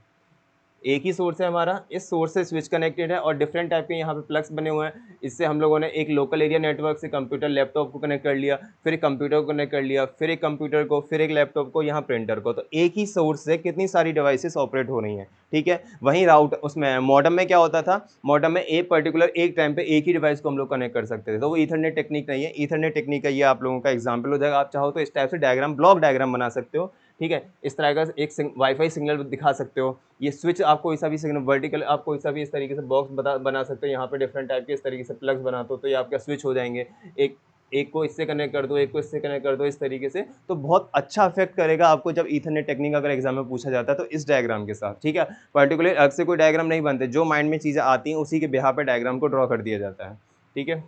एक ही सोर्स है हमारा, इस सोर्स से स्विच कनेक्टेड है, और डिफरेंट टाइप के यहाँ पे प्लग्स बने हुए हैं। इससे हम लोगों ने एक लोकल एरिया नेटवर्क से कंप्यूटर लैपटॉप को कनेक्ट कर लिया, फिर एक कंप्यूटर को कनेक्ट कर लिया, फिर एक कंप्यूटर को, फिर एक लैपटॉप को, यहाँ प्रिंटर को। तो एक ही सोर्स से कितनी सारी डिवाइसेस ऑपरेट हो रही हैं, ठीक है? वहीं राउट उसमें मॉडेम में क्या होता था? मॉडेम में एक पर्टिकुलर एक टाइम पे एक ही डिवाइस को हम लोग कनेक्ट कर सकते थे, तो वो ईथरनेट टेक्निक नहीं है। ईथरनेट टेक्निक का ये आप लोगों का एग्जाम्पल हो जाएगा। आप चाहो तो इस टाइप से डायग्राम, ब्लॉक डायग्राम बना सकते हो, ठीक है? इस तरह का एक वाईफाई सिग्नल दिखा सकते हो। ये स्विच आप कोई सा भी सिग्नल वर्टिकल, आप कोई सा भी इस तरीके से बॉक्स बना सकते हो, यहाँ पे डिफरेंट टाइप के इस तरीके से प्लग्स बना दो, तो ये आपका स्विच हो जाएंगे। एक एक को इससे कनेक्ट कर दो, एक को इससे कनेक्ट कर दो, इस तरीके से, तो बहुत अच्छा इफेक्ट करेगा आपको जब ईथरनेट टेक्निक अगर एग्जाम में पूछा जाता है तो इस डायग्राम के साथ, ठीक है? पर्टिकुलर अलग से कोई डायग्राम नहीं बनते, जो माइंड में चीज़ें आती हैं उसी के बिहाफ पे डायग्राम को ड्रॉ कर दिया जाता है, ठीक है?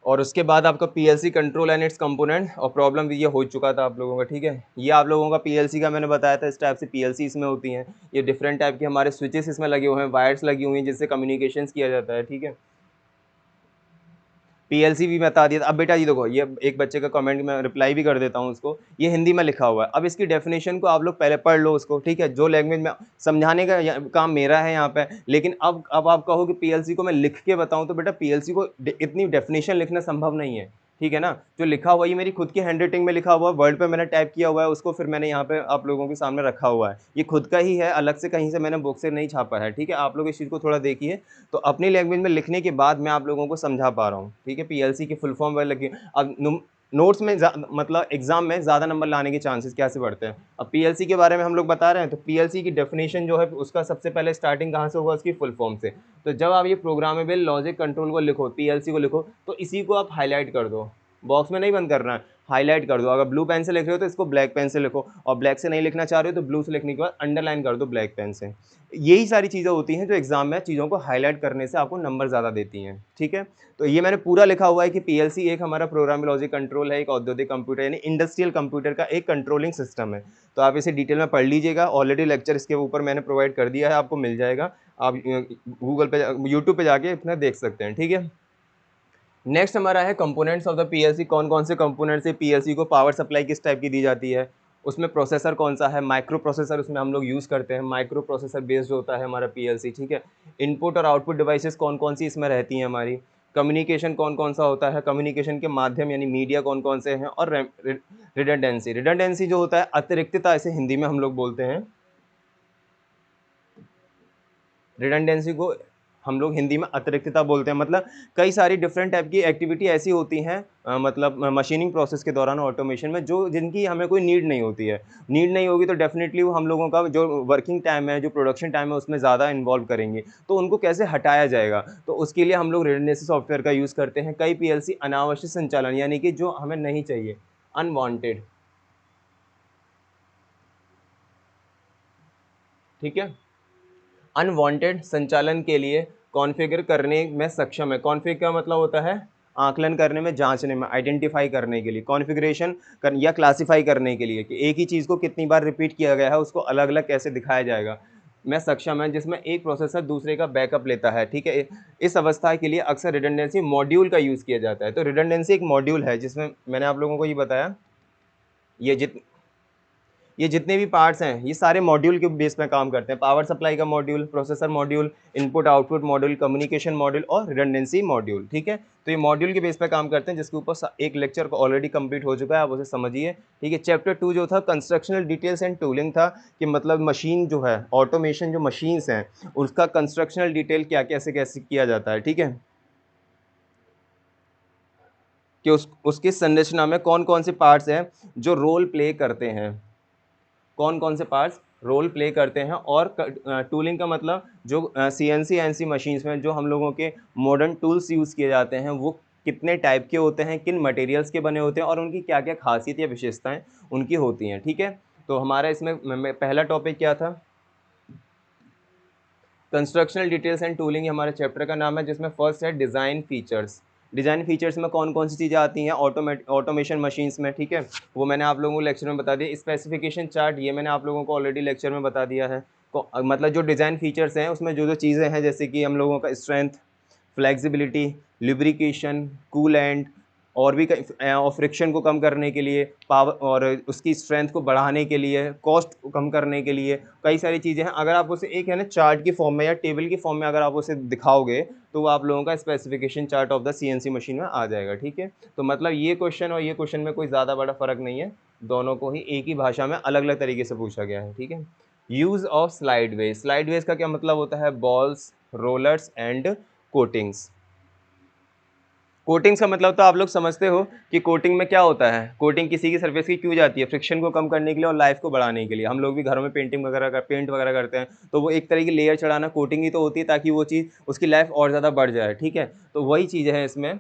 और उसके बाद आपका PLC control and it's component और प्रॉब्लम भी ये हो चुका था आप लोगों का, ठीक है। ये आप लोगों का पीएलसी का मैंने बताया था, इस टाइप से पीएलसी इसमें होती हैं। ये डिफरेंट टाइप के हमारे स्विचेस इसमें लगे हुए हैं, वायर्स लगी हुई हैं जिससे कम्युनिकेशंस किया जाता है, ठीक है। पीएलसी भी बता दिया था। अब बेटा ये देखो, ये एक बच्चे का कमेंट में रिप्लाई भी कर देता हूँ उसको, ये हिंदी में लिखा हुआ है। अब इसकी डेफिनेशन को आप लोग पहले पढ़ लो उसको, ठीक है। जो लैंग्वेज में समझाने का काम मेरा है यहाँ पे, लेकिन अब आप कहो कि पीएलसी को मैं लिख के बताऊँ, तो बेटा पीएलसी को इतनी डेफिनेशन लिखना संभव नहीं है, ठीक है ना। जो लिखा हुआ, ये मेरी खुद की हैंड राइटिंग में लिखा हुआ है, वर्ड पे मैंने टाइप किया हुआ है उसको, फिर मैंने यहाँ पे आप लोगों के सामने रखा हुआ है। ये खुद का ही है, अलग से कहीं से मैंने बुक से नहीं छापा है, ठीक है। आप लोग इस चीज़ को थोड़ा देखिए। तो अपनी लैंग्वेज में लिखने के बाद मैं आप लोगों को समझा पा रहा हूँ, ठीक है। पीएलसी की फुल फॉर्म वगैरह लगी। अब नोट्स में मतलब एग्जाम में ज़्यादा नंबर लाने के चांसेस कैसे बढ़ते हैं। अब पीएलसी के बारे में हम लोग बता रहे हैं, तो पीएलसी की डेफिनेशन जो है उसका सबसे पहले स्टार्टिंग कहाँ से होगा, उसकी फुल फॉर्म से। तो जब आप ये प्रोग्रामेबल लॉजिक कंट्रोल को लिखो, पीएलसी को लिखो, तो इसी को आप हाईलाइट कर दो, बॉक्स में नहीं बंद करना है, हाईलाइट कर दो। अगर ब्लू पेन से लिख रहे हो तो इसको ब्लैक पेन से लिखो, और ब्लैक से नहीं लिखना चाह रहे हो तो ब्लू से लिखने के बाद अंडरलाइन कर दो ब्लैक पेन से। यही सारी चीज़ें होती हैं जो एग्जाम में चीज़ों को हाईलाइट करने से आपको नंबर ज़्यादा देती हैं, ठीक है। तो ये मैंने पूरा लिखा हुआ है कि पीएलसी एक हमारा प्रोग्राम लॉजिक कंट्रोल है, एक औद्योगिक कंप्यूटर यानी इंडस्ट्रियल कंप्यूटर का एक कंट्रोलिंग सिस्टम है। तो आप इसे डिटेल में पढ़ लीजिएगा, ऑलरेडी लेक्चर इसके ऊपर मैंने प्रोवाइड कर दिया है, आपको मिल जाएगा। आप गूगल पे यूट्यूब पे जाके इतना देख सकते हैं, ठीक है। नेक्स्ट हमारा है कंपोनेंट्स ऑफ द पीएलसी। कौन कौन से कंपोनेंट्स से पीएलसी को पावर सप्लाई किस टाइप की दी जाती है, उसमें प्रोसेसर कौन सा है, माइक्रो प्रोसेसर उसमें हम लोग यूज़ करते हैं, माइक्रो प्रोसेसर बेस्ड होता है हमारा पीएलसी, ठीक है। इनपुट और आउटपुट डिवाइसेस कौन कौन सी इसमें रहती हैं हमारी, कम्युनिकेशन कौन कौन सा होता है, कम्युनिकेशन के माध्यम यानी मीडिया कौन कौन से हैं, और रिडंडेंसी। रिडंडेंसी जो होता है अतिरिक्तता, इसे हिंदी में हम लोग बोलते हैं। रिडंडेंसी को हम लोग हिंदी में अतिरिक्तता बोलते हैं। मतलब कई सारी डिफरेंट टाइप की एक्टिविटी ऐसी होती हैं, मतलब मशीनिंग प्रोसेस के दौरान ऑटोमेशन में, जो जिनकी हमें कोई नीड नहीं होती है। नीड नहीं होगी तो डेफिनेटली वो हम लोगों का जो वर्किंग टाइम है, जो प्रोडक्शन टाइम है, उसमें ज़्यादा इन्वॉल्व करेंगे। तो उनको कैसे हटाया जाएगा, तो उसके लिए हम लोग रिडंडेंसी सॉफ्टवेयर का यूज़ करते हैं। कई पीएलसी अनावश्यक संचालन यानी कि जो हमें नहीं चाहिए, अनवांटेड, ठीक है, अनवांटेड संचालन के लिए कॉन्फ़िगर करने में सक्षम है। कॉन्फ़िग का मतलब होता है आकलन करने में, जांचने में, आइडेंटिफाई करने के लिए, कॉन्फ़िगरेशन कर या क्लासिफाई करने के लिए कि एक ही चीज़ को कितनी बार रिपीट किया गया है, उसको अलग-अलग कैसे दिखाया जाएगा, में सक्षम है, जिसमें एक प्रोसेसर दूसरे का बैकअप लेता है, ठीक है। इस अवस्था के लिए अक्सर रिडंडेंसी मॉड्यूल का यूज़ किया जाता है। तो रिडंडेंसी एक मॉड्यूल है जिसमें मैंने आप लोगों को ये बताया, ये ये जितने भी पार्ट्स हैं ये सारे मॉड्यूल के बेस पे काम करते हैं। पावर सप्लाई का module, processor module, input output module, communication module और रिडंडेंसी मॉड्यूल, ठीक है। तो ये मॉड्यूल के बेस पे काम करते हैं, जिसके ऊपर एक लेक्चर को ऑलरेडी कंप्लीट हो चुका है, आप उसे समझिए, ठीक है। चैप्टर 2 जो था कंस्ट्रक्शनल डिटेल्स एंड टूलिंग था, कि मतलब मशीन जो है, ऑटोमेशन जो मशीन्स हैं उसका कंस्ट्रक्शनल डिटेल क्या कैसे कैसे किया जाता है, ठीक है, कि उसकी संरचना में कौन कौन से पार्ट्स हैं जो रोल प्ले करते हैं, कौन कौन से पार्ट्स रोल प्ले करते हैं। और टूलिंग का मतलब जो सीएनसी एनसी मशीन्स में जो हम लोगों के मॉडर्न टूल्स यूज़ किए जाते हैं वो कितने टाइप के होते हैं, किन मटेरियल्स के बने होते हैं, और उनकी क्या क्या खासियत या विशेषताएं उनकी होती हैं, ठीक है। तो हमारा इसमें पहला टॉपिक क्या था, कंस्ट्रक्शनल डिटेल्स एंड टूलिंग हमारे चैप्टर का नाम है, जिसमें फर्स्ट है डिज़ाइन फीचर्स। डिज़ाइन फीचर्स में कौन कौन सी चीज़ें आती हैं ऑटोमेशन मशीन्स में, ठीक है, वो मैंने आप लोगों को लेक्चर में बता दिया। स्पेसिफिकेशन चार्ट ये मैंने आप लोगों को ऑलरेडी लेक्चर में बता दिया है। मतलब जो डिज़ाइन फीचर्स हैं उसमें जो जो चीज़ें हैं, जैसे कि हम लोगों का स्ट्रेंथ, फ्लेक्सिबिलिटी, लुब्रिकेशन, कूलेंट, और भी कई और फ्रिक्शन को कम करने के लिए, पावर और उसकी स्ट्रेंथ को बढ़ाने के लिए, कॉस्ट को कम करने के लिए, कई सारी चीज़ें हैं। अगर आप उसे एक है ना चार्ट की फॉर्म में या टेबल की फॉर्म में अगर आप उसे दिखाओगे, तो वो आप लोगों का specification chart of the CNC machine में आ जाएगा, ठीक है। तो मतलब ये क्वेश्चन और ये क्वेश्चन में कोई ज़्यादा बड़ा फ़र्क नहीं है, दोनों को ही एक ही भाषा में अलग अलग तरीके से पूछा गया है, ठीक है। Use of slide ways. Slide ways का क्या मतलब होता है, balls, rollers and coatings. Coatings का मतलब तो आप लोग समझते हो कि कोटिंग में क्या होता है। कोटिंग किसी की सरफेस की क्यों जाती है, फ्रिक्शन को कम करने के लिए और लाइफ को बढ़ाने के लिए। हम लोग भी घरों में पेंट वगैरह करते हैं, तो वो एक तरह की लेयर चढ़ाना कोटिंग ही तो होती है, ताकि वो चीज़ उसकी लाइफ और ज़्यादा बढ़ जाए, ठीक है। तो वही चीज़ है इसमें,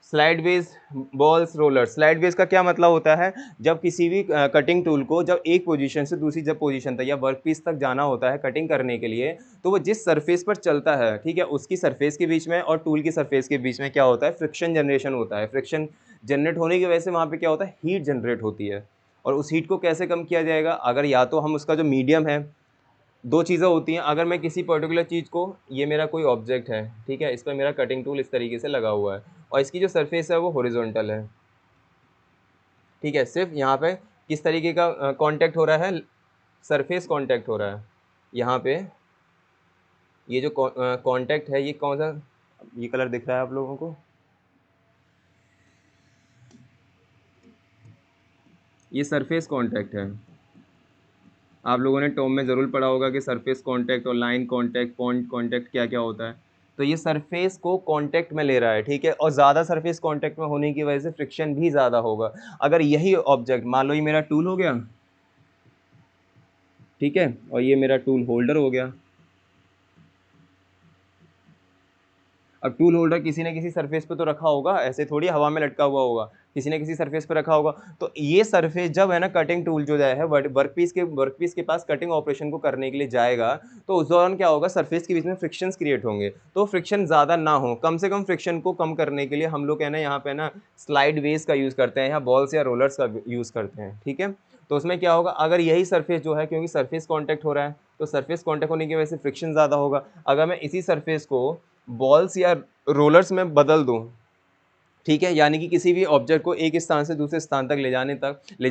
slide base balls roller. Slide base का क्या मतलब होता है, जब किसी भी कटिंग टूल को जब एक पोजीशन से दूसरी जब पोजीशन तक या वर्क पीस तक जाना होता है कटिंग करने के लिए, तो वो जिस सरफेस पर चलता है, ठीक है, उसकी सरफेस के बीच में और टूल की सरफेस के बीच में क्या होता है, फ्रिक्शन जनरेशन होता है। फ्रिक्शन जनरेट होने की वजह से वहाँ पे क्या होता है, हीट जनरेट होती है। और उस हीट को कैसे कम किया जाएगा, अगर या तो हम उसका जो मीडियम है, दो चीज़ें होती हैं, अगर मैं किसी पर्टिकुलर चीज़ को, ये मेरा कोई ऑब्जेक्ट है, ठीक है, इस पर मेरा कटिंग टूल इस तरीके से लगा हुआ है और इसकी जो सरफेस है वो हॉरिजॉन्टल है, ठीक है, सिर्फ यहाँ पे किस तरीके का कांटेक्ट हो रहा है, सरफेस कांटेक्ट हो रहा है यहाँ पे। ये जो कांटेक्ट है, ये कौन सा, ये कलर दिख रहा है आप लोगों को, ये सरफेस कांटेक्ट है। आप लोगों ने टॉम में ज़रूर पढ़ा होगा कि सरफेस कांटेक्ट और लाइन कांटेक्ट, पॉइंट कांटेक्ट क्या क्या होता है। तो ये सरफेस को कांटेक्ट में ले रहा है, ठीक है, और ज़्यादा सरफेस कांटेक्ट में होने की वजह से फ्रिक्शन भी ज़्यादा होगा। अगर यही ऑब्जेक्ट, मान लो ये मेरा टूल हो गया, ठीक है, और ये मेरा टूल होल्डर हो गया। अब टूल होल्डर किसी न किसी सरफेस पे तो रखा होगा, ऐसे थोड़ी हवा में लटका हुआ होगा, किसी न किसी सरफेस पे रखा होगा। तो ये सरफेस जब है ना कटिंग टूल जो है वर्क पीस के पास कटिंग ऑपरेशन को करने के लिए जाएगा, तो उस दौरान क्या होगा, सरफेस के बीच में फ्रिक्शंस क्रिएट होंगे। तो फ्रिक्शन ज़्यादा ना हो, कम से कम फ्रिक्शन को कम करने के लिए हम लोग है ना यहाँ पे ना स्लाइड वेज का यूज़ करते हैं या बॉल्स या रोलर्स का यूज़ करते हैं, ठीक है। तो उसमें क्या होगा, अगर यही सरफेस जो है, क्योंकि सरफेस कॉन्टैक्ट हो रहा है, तो सरफेस कॉन्टैक्ट होने की वजह से फ्रिक्शन ज़्यादा होगा। अगर मैं इसी सरफेस को बॉल्स या रोलर्स में बदल दूं, ठीक है, यानी कि किसी भी ऑब्जेक्ट को एक स्थान से दूसरे स्थान तक ले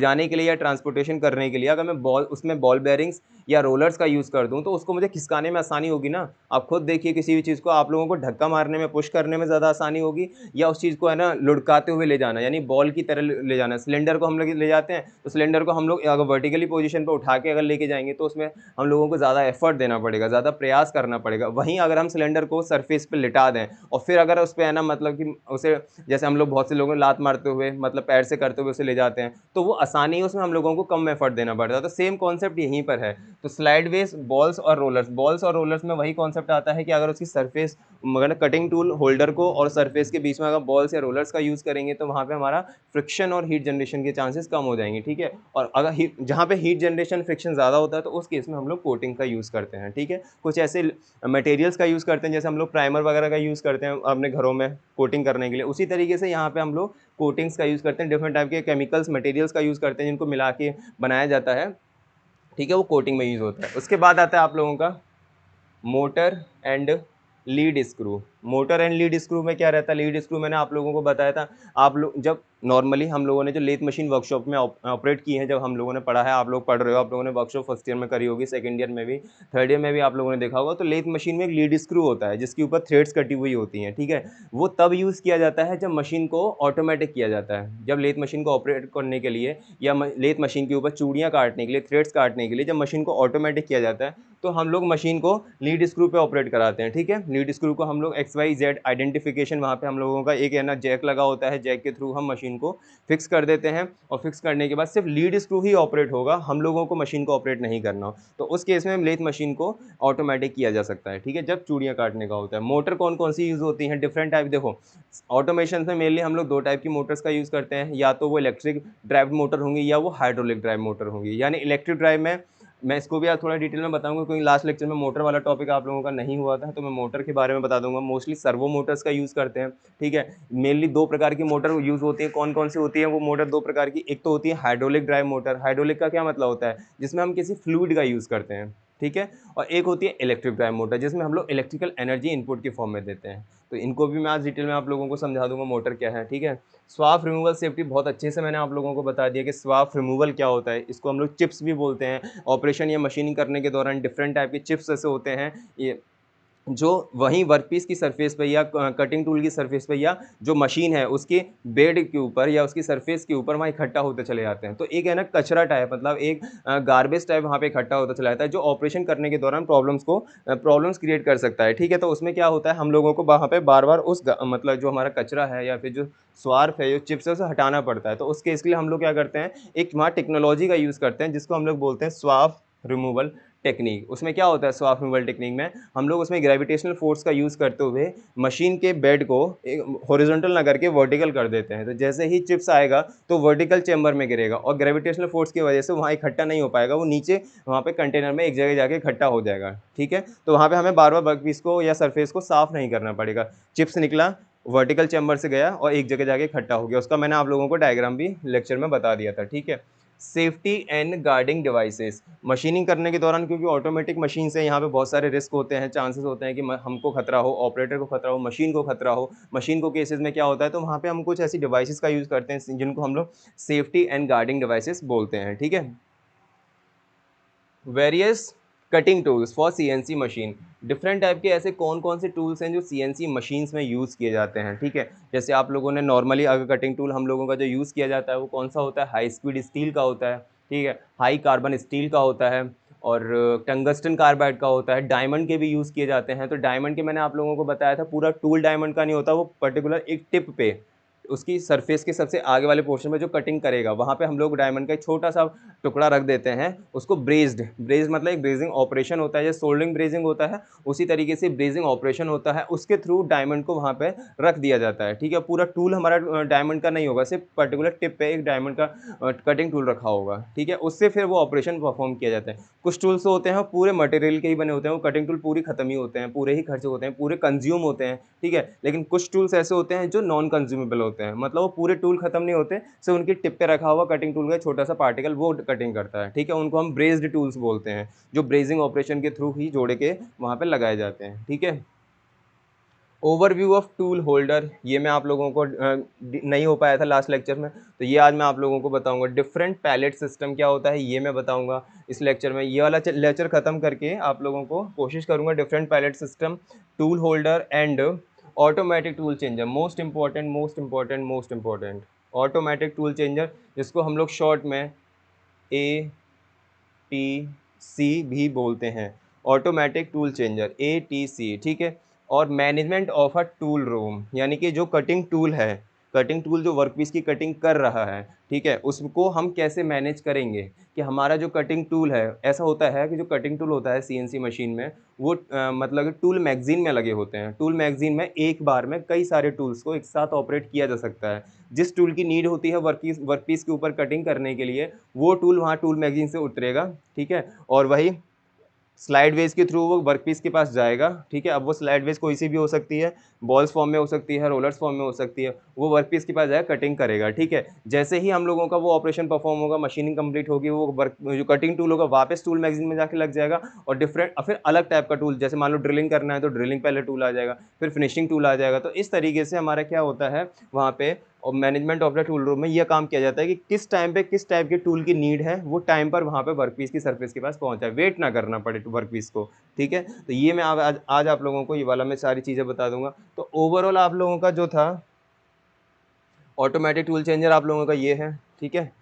जाने के लिए या ट्रांसपोर्टेशन करने के लिए अगर मैं उसमें बॉल बेयरिंग्स या रोलर्स का यूज़ कर दूं, तो उसको मुझे खिसकाने में आसानी होगी ना। आप खुद देखिए, किसी भी चीज़ को आप लोगों को धक्का मारने में, पुश करने में ज़्यादा आसानी होगी, या उस चीज़ को है ना लुढ़काते हुए ले जाना, यानी बॉल की तरह ले जाना। सिलेंडर को हम लोग ले जाते हैं, तो सिलेंडर को हम लोग अगर वर्टिकली पोजीशन पर उठा के अगर लेके जाएंगे, तो उसमें हम लोगों को ज़्यादा एफर्ट देना पड़ेगा, ज़्यादा प्रयास करना पड़ेगा। वहीं अगर हम सिलेंडर को सरफेस पे लिटा दें और फिर अगर उस पे है ना, मतलब कि उसे, जैसे हम लोग बहुत से लोगों लात मारते हुए, मतलब पैर से करते हुए उसे ले जाते हैं, तो वो आसानी है, उसमें हम लोगों को कम एफर्ट देना पड़ता है। तो सेम कॉन्सेप्ट यहीं पर है। तो स्लाइड वेज बॉल्स और रोलर्स में वही कॉन्सेप्ट आता है कि अगर उसकी सरफेस, मगर कटिंग टूल होल्डर को और सरफेस के बीच में अगर बॉल्स या रोलर्स का यूज़ करेंगे, तो वहाँ पे हमारा फ्रिक्शन और हीट जनरेशन के चांसेस कम हो जाएंगे, ठीक है। और अगर जहाँ पे हीट जनरेशन फ्रिक्शन ज़्यादा होता है, तो उस केस में हम लोग कोटिंग का यूज़ करते हैं, ठीक है। कुछ ऐसे मटेरियल्स का यूज़ करते हैं, जैसे हम लोग प्राइमर वगैरह का यूज़ करते हैं अपने घरों में कोटिंग करने के लिए, उसी तरीके से यहाँ पे हम लोग कोटिंग्स का यूज़ करते हैं। डिफरेंट टाइप के केमिकल्स, मटेरियल्स का यूज़ करते हैं, जिनको मिला के बनाया जाता है, ठीक है, वो कोटिंग में यूज़ होता है। उसके बाद आता है आप लोगों का motor and lead screw. Motor and lead screw में क्या रहता है, लीड स्क्रू मैंने आप लोगों को बताया था। आप लोग जब नॉर्मली हम लोगों ने जो लेथ मशीन वर्कशॉप में ऑपरेट की है, जब हम लोगों ने पढ़ा है, आप लोग पढ़ रहे हो, आप लोगों ने वर्कशॉप फर्स्ट ईयर में करी होगी, सेकंड ईयर में भी, थर्ड ईयर में भी आप लोगों ने देखा होगा। तो लेथ मशीन में एक लीड स्क्रू होता है, जिसके ऊपर थ्रेड्स कटी हुई होती हैं, ठीक है। वो तब यूज़ किया जाता है जब मशीन को ऑटोमेटिक किया जाता है, जब लेथ मशीन को ऑपरेट करने के लिए या लेथ मशीन के ऊपर चूड़ियाँ काटने के लिए, थ्रेड्स काटने के लिए, जब मशीन को ऑटोमेटिक किया जाता है, तो हम लोग मशीन को लीड स्क्रू पे ऑपरेट कराते हैं, ठीक है। लीड स्क्रू को हम लोग XYZ आइडेंटिफिकेशन, वहाँ पे हम लोगों का एक है ना जैक लगा होता है, जैक के थ्रू हम मशीन को फिक्स कर देते हैं, और फिक्स करने के बाद सिर्फ लीड स्क्रू ही ऑपरेट होगा, हम लोगों को मशीन को ऑपरेट नहीं करना हो। तो उस केस में लेथ मशीन को ऑटोमेटिक किया जा सकता है, ठीक है, जब चूड़ियाँ काटने का होता है। मोटर कौन कौन सी यूज़ होती हैं, डिफरेंट टाइप, देखो ऑटोमेशन में मेनली हम लोग दो टाइप की मोटर्स का यूज़ करते हैं, या तो वो इलेक्ट्रिक ड्राइव मोटर होंगी या वो हाइड्रोलिक ड्राइव मोटर होंगी। यानी इलेक्ट्रिक ड्राइव में मैं इसको भी आज थोड़ा डिटेल में बताऊंगा, क्योंकि लास्ट लेक्चर में मोटर वाला टॉपिक आप लोगों का नहीं हुआ था, तो मैं मोटर के बारे में बता दूंगा। मोस्टली सर्वो मोटर्स का यूज़ करते हैं, ठीक है। मेनली दो प्रकार की मोटर यूज़ होती है। कौन कौन सी होती है वो मोटर, दो प्रकार की। एक तो होती है हाइड्रोलिक ड्राइव मोटर। हाइड्रोलिक का क्या मतलब होता है, जिसमें हम किसी फ्लूइड का यूज़ करते हैं, ठीक है। और एक होती है इलेक्ट्रिक ड्राइव मोटर, जिसमें हम लोग इलेक्ट्रिकल एनर्जी इनपुट के फॉर्म में देते हैं। तो इनको भी मैं आज डिटेल में आप लोगों को समझा दूंगा मोटर क्या है, ठीक है। स्वाफ रिमूवल सेफ्टी बहुत अच्छे से मैंने आप लोगों को बता दिया कि स्वाफ रिमूवल क्या होता है। इसको हम लोग चिप्स भी बोलते हैं। ऑपरेशन या मशीनिंग करने के दौरान डिफरेंट टाइप के चिप्स ऐसे होते हैं, ये जो वहीं वर्कपीस की सरफेस पे या कटिंग टूल की सरफेस पे या जो मशीन है उसके बेड के ऊपर या उसकी सरफेस के ऊपर वहाँ इकट्ठा होते चले जाते हैं। तो एक है ना कचरा टाइप, मतलब एक गार्बेज टाइप वहाँ पे इकट्ठा होता चला जाता है, जो ऑपरेशन करने के दौरान प्रॉब्लम्स क्रिएट कर सकता है, ठीक है। तो उसमें क्या होता है, हम लोगों को वहाँ पे बार बार मतलब जो हमारा कचरा है या फिर जो स्वार्फ है, जो चिप्स है, उसे हटाना पड़ता है। तो उस केस के लिए हम लोग क्या करते हैं, एक वहाँ टेक्नोलॉजी का यूज़ करते हैं, जिसको हम लोग बोलते हैं स्वार्फ रिमूवल टेक्निक। उसमें क्या होता है सॉफ्ट मूवल टेक्निक में, हम लोग उसमें ग्रेविटेशनल फोर्स का यूज़ करते हुए मशीन के बेड को हॉरिजॉन्टल ना करके वर्टिकल कर देते हैं। तो जैसे ही चिप्स आएगा तो वर्टिकल चेंबर में गिरेगा और ग्रेविटेशनल फोर्स की वजह से वहाँ इकट्ठा नहीं हो पाएगा, वो नीचे वहाँ पे कंटेनर में एक जगह जाके इकट्ठा हो जाएगा, ठीक है। तो वहाँ पे हमें बार बार वर्कपीस को या सरफेस को साफ नहीं करना पड़ेगा। चिप्स निकला, वर्टिकल चेंबर से गया और एक जगह जाके इकट्ठा हो गया। उसका मैंने आप लोगों को डायग्राम भी लेक्चर में बता दिया था, ठीक है। Safety and guarding devices machining करने के दौरान, क्योंकि ऑटोमेटिक मशीन से यहाँ पे बहुत सारे रिस्क होते हैं, चांसेस होते हैं कि हमको खतरा हो, ऑपरेटर को खतरा हो, मशीन को खतरा हो। मशीन को केसेस में क्या होता है, तो वहाँ पे हम कुछ ऐसी डिवाइसेस का यूज़ करते हैं जिनको हम लोग सेफ्टी एंड गार्डिंग डिवाइसेस बोलते हैं, ठीक है। Various cutting tools for CNC machine, different type के ऐसे कौन कौन से टूल्स हैं जो सीएनसी मशीन्स में यूज़ किए जाते हैं, ठीक है। जैसे आप लोगों ने नॉर्मली अगर कटिंग टूल हम लोगों का जो यूज़ किया जाता है वो कौन सा होता है, हाई स्पीड स्टील का होता है, ठीक है, हाई कार्बन स्टील का होता है और टंगस्टन कार्बाइड का होता है। डायमंड के भी यूज़ किए जाते हैं। तो डायमंड के मैंने आप लोगों को बताया था, पूरा टूल डायमंड का नहीं होता, वो पर्टिकुलर एक टिप पे उसकी सरफेस के सबसे आगे वाले पोर्शन में जो कटिंग करेगा वहाँ पे हम लोग डायमंड का एक छोटा सा टुकड़ा रख देते हैं, उसको ब्रेज्ड मतलब एक ब्रेजिंग ऑपरेशन होता है, जैसे सोल्डरिंग ब्रेजिंग होता है उसी तरीके से ब्रेजिंग ऑपरेशन होता है, उसके थ्रू डायमंड को वहाँ पे रख दिया जाता है, ठीक है। पूरा टूल हमारा डायमंड का नहीं होगा, सिर्फ पर्टिकुलर टिप पे एक डायमंड का कटिंग टूल रखा होगा, ठीक है। उससे फिर वो ऑपरेशन परफॉर्म किया जाता है। कुछ टूल्स होते हैं पूरे मटेरियल के ही बने होते हैं, वो कटिंग टूल पूरी खत्म ही होते हैं, पूरे ही खर्च होते हैं, पूरे कंज्यूम होते हैं, ठीक है। लेकिन कुछ टूल्स ऐसे होते हैं जो नॉन कंज्यूमेबल होते हैं, मतलब वो पूरे टूल खत्म नहीं होते, सिर्फ उनकी टिप पे रखा हुआ कटिंग टूल का छोटा सा पार्टिकल वो कटिंग करता है, ठीक है। उनको हम ब्रेस्ड टूल्स बोलते हैं, जो ब्रेजिंग ऑपरेशन के थ्रू ही जोड़े के वहाँ पे लगाए जाते हैं, ठीक है। ओवरव्यू ऑफ टूल होल्डर, ये मैं आप लोगों को नहीं हो पाया था लास्ट लेक्चर में, तो ये आज मैं आप लोगों को बताऊंगा। डिफरेंट पैलेट सिस्टम क्या होता है ये मैं बताऊंगा इस लेक्चर में। ये वाला लेक्चर खत्म करके आप लोगों को कोशिश करूंगा different pallet system, tool holder and automatic tool changer. Most important most important most important automatic tool changer, जिसको हम लोग शॉर्ट में ATC भी बोलते हैं। ऑटोमेटिक टूल चेंजर ATC, ठीक है। और management of a tool room, यानी कि जो कटिंग टूल है, कटिंग टूल जो वर्कपीस की कटिंग कर रहा है, ठीक है, उसको हम कैसे मैनेज करेंगे कि हमारा जो कटिंग टूल है, ऐसा होता है कि जो कटिंग टूल होता है सीएनसी मशीन में वो मतलब टूल मैगजीन में लगे होते हैं। टूल मैगजीन में एक बार में कई सारे टूल्स को एक साथ ऑपरेट किया जा सकता है। जिस टूल की नीड होती है वर्कपीस के ऊपर कटिंग करने के लिए, वो टूल वहाँ टूल मैगजीन से उतरेगा, ठीक है। और वही स्लाइड वेज के थ्रू वो वर्कपीस के पास जाएगा, ठीक है। अब वो स्लाइड वेज कोई सी भी हो सकती है, बॉल्स फॉर्म में हो सकती है, रोलर्स फॉर्म में हो सकती है, वो वर्कपीस के पास जाएगा, कटिंग करेगा, ठीक है। जैसे ही हम लोगों का वो ऑपरेशन परफॉर्म होगा, मशीनिंग कंप्लीट होगी, वो वर्क जो कटिंग टूल होगा वापस टूल मैगजीन में जाके लग जाएगा और डिफरेंट फिर अलग टाइप का टूल, जैसे मान लो ड्रिलिंग करना है तो ड्रिलिंग पहले टूल आ जाएगा, फिर फिनिशिंग टूल आ जाएगा। तो इस तरीके से हमारा क्या होता है वहाँ पे और management of the tool room में यह काम किया जाता है कि किस टाइम पे किस टाइप के टूल की नीड है, वो टाइम पर वहाँ पे वर्कपीस की सरफेस के पास पहुँच जाए, वेट ना करना पड़े वर्कपीस को, ठीक है। तो ये मैं आज आप लोगों को ये वाला मैं सारी चीज़ें बता दूंगा। तो ओवरऑल आप लोगों का जो था ऑटोमेटिक टूल चेंजर आप लोगों का ये है, ठीक है।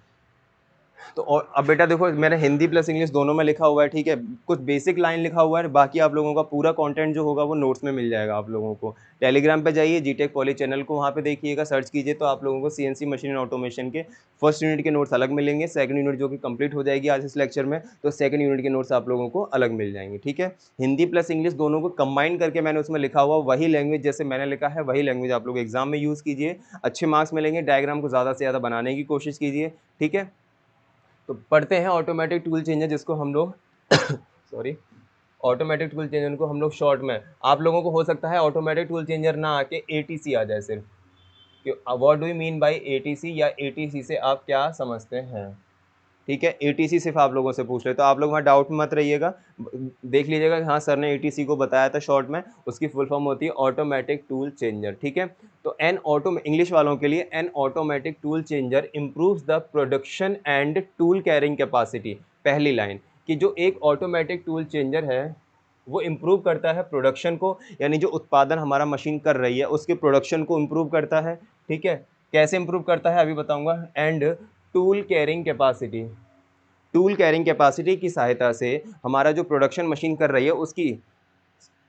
तो और अब बेटा देखो मैंने हिंदी प्लस इंग्लिश दोनों में लिखा हुआ है, ठीक है। कुछ बेसिक लाइन लिखा हुआ है, बाकी आप लोगों का पूरा कंटेंट जो होगा वो नोट्स में मिल जाएगा आप लोगों को। टेलीग्राम पे जाइए, जीटेक पॉली चैनल को वहाँ पे देखिएगा, सर्च कीजिए तो आप लोगों को सीएनसी मशीन एंड ऑटोमेशन के फर्स्ट यूनिट के नोट्स अलग मिलेंगे, सेकंड यूनिट जो कि कंप्लीट हो जाएगी आज इस लेक्चर में, तो सेकंड यूनिट के नोट्स आप लोगों को अलग मिल जाएंगे, ठीक है। हिंदी प्लस इंग्लिश दोनों को कंबाइन करके मैंने उसमें लिखा हुआ वही लैंग्वेज, जैसे मैंने लिखा है वही लैंग्वेज आप लोग एग्जाम में यूज़ कीजिए, अच्छे मार्क्स मिलेंगे। डायग्राम को ज़्यादा से ज़्यादा बनाने की कोशिश कीजिए, ठीक है। तो पढ़ते हैं ऑटोमेटिक टूल चेंजर, जिसको हम लोग सॉरी ऑटोमेटिक टूल चेंजर को हम लोग शॉर्ट में, आप लोगों को हो सकता है ऑटोमेटिक टूल चेंजर ना आके एटीसी आ जाए सिर्फ, कि what do you mean by ATC या एटीसी से आप क्या समझते हैं, ठीक है। एटीसी सिर्फ आप लोगों से पूछ रहे, तो आप लोग वहाँ डाउट मत रहिएगा, देख लीजिएगा हाँ सर ने एटीसी को बताया था शॉर्ट में, उसकी फुल फॉर्म होती है ऑटोमेटिक टूल चेंजर, ठीक है। तो एन ऑटो इंग्लिश वालों के लिए N automatic tool changer improves the production and tool carrying capacity. पहली लाइन कि जो एक ऑटोमेटिक टूल चेंजर है वो इम्प्रूव करता है प्रोडक्शन को, यानी जो उत्पादन हमारा मशीन कर रही है उसके प्रोडक्शन को इम्प्रूव करता है, ठीक है। कैसे इम्प्रूव करता है अभी बताऊंगा। And tool carrying capacity, tool carrying capacity की सहायता से हमारा जो प्रोडक्शन मशीन कर रही है उसकी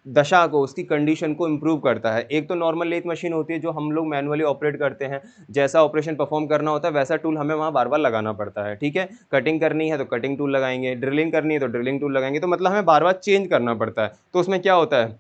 दशा को, उसकी कंडीशन को इम्प्रूव करता है। एक तो नॉर्मल लेथ मशीन होती है जो हम लोग मैनुअली ऑपरेट करते हैं, जैसा ऑपरेशन परफॉर्म करना होता है वैसा टूल हमें वहाँ बार-बार लगाना पड़ता है, ठीक है? कटिंग करनी है तो कटिंग टूल लगाएँगे, ड्रिलिंग करनी है तो ड्रिलिंग टूल लगाएँगे, तो मतलब हमें बार-बार चेंज करना पड़ता है। तो उसमें क्या होता है,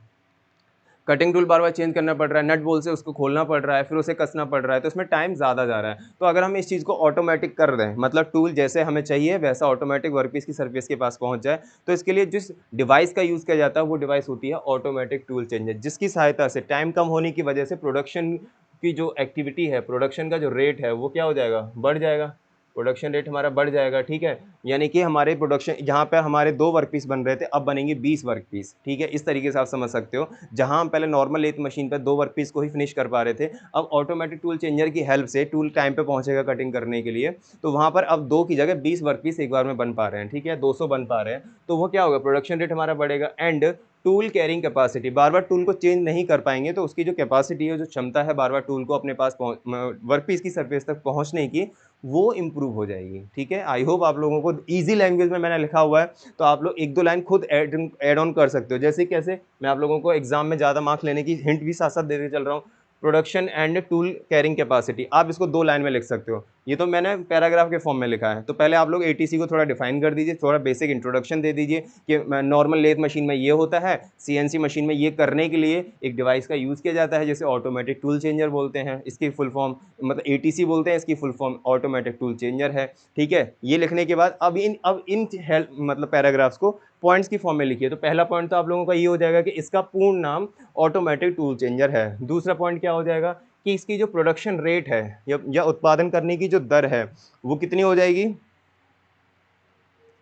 कटिंग टूल बार-बार चेंज करना पड़ रहा है, नट बोल्ट से उसको खोलना पड़ रहा है, फिर उसे कसना पड़ रहा है, तो इसमें टाइम ज़्यादा जा रहा है। तो अगर हम इस चीज़ को ऑटोमैटिक कर दें, मतलब टूल जैसे हमें चाहिए वैसा ऑटोमैटिक वर्कपीस की सरफेस के पास पहुँच जाए, तो इसके लिए जिस डिवाइस का यूज़ किया जाता है वो डिवाइस होती है ऑटोमैटिक टूल चेंजर, जिसकी सहायता से टाइम कम होने की वजह से प्रोडक्शन की जो एक्टिविटी है, प्रोडक्शन का जो रेट है वो क्या हो जाएगा? बढ़ जाएगा। प्रोडक्शन रेट हमारा बढ़ जाएगा, ठीक है? यानी कि हमारे प्रोडक्शन जहाँ पे हमारे 2 वर्क पीस बन रहे थे, अब बनेंगे 20 वर्क पीस, ठीक है? इस तरीके से आप समझ सकते हो। जहाँ हम पहले नॉर्मल लेथ मशीन पे 2 वर्क पीस को ही फिनिश कर पा रहे थे, अब ऑटोमेटिक टूल चेंजर की हेल्प से टूल टाइम पे पहुँचेगा कटिंग करने के लिए, तो वहाँ पर अब 2 की जगह 20 वर्क पीस एक बार में बन पा रहे हैं, ठीक है? 200 बन पा रहे हैं, तो वो क्या होगा, प्रोडक्शन रेट हमारा बढ़ेगा एंड टूल कैरिंग कैपेसिटी, बार-बार टूल को चेंज नहीं कर पाएँगे, तो उसकी जो कैपेसिटी है, जो क्षमता है बार-बार टूल को अपने पास वर्क पीस की सरफेस तक पहुँचने की, वो इम्प्रूव हो जाएगी, ठीक है? आई होप आप लोगों को ईज़ी लैंग्वेज में मैंने लिखा हुआ है, तो आप लोग 1-2 लाइन खुद ऐड ऑन कर सकते हो। जैसे कैसे? मैं आप लोगों को एग्ज़ाम में ज़्यादा मार्क्स लेने की हिंट भी साथ-साथ देते चल रहा हूँ। Production and tool carrying capacity, आप इसको 2 लाइन में लिख सकते हो। ये तो मैंने पैराग्राफ के फॉर्म में लिखा है। तो पहले आप लोग एटीसी को थोड़ा डिफाइन कर दीजिए, थोड़ा बेसिक इंट्रोडक्शन दे दीजिए कि नॉर्मल लेथ मशीन में ये होता है, सीएनसी मशीन में ये करने के लिए एक डिवाइस का यूज़ किया जाता है, जिसे ऑटोमेटिक टूल चेंजर बोलते हैं। इसकी फुल फॉर्म मतलब एटीसी बोलते हैं, इसकी full form automatic tool changer है, ठीक है? ये लिखने के बाद अब इन हेल्प मतलब पैराग्राफ्स को पॉइंट्स की फॉर्म में लिखिए। तो पहला पॉइंट तो आप लोगों का ये हो जाएगा कि इसका पूर्ण नाम ऑटोमेटिक टूल चेंजर है। दूसरा पॉइंट क्या हो जाएगा कि इसकी जो प्रोडक्शन रेट है या उत्पादन करने की जो दर है, वो कितनी हो जाएगी?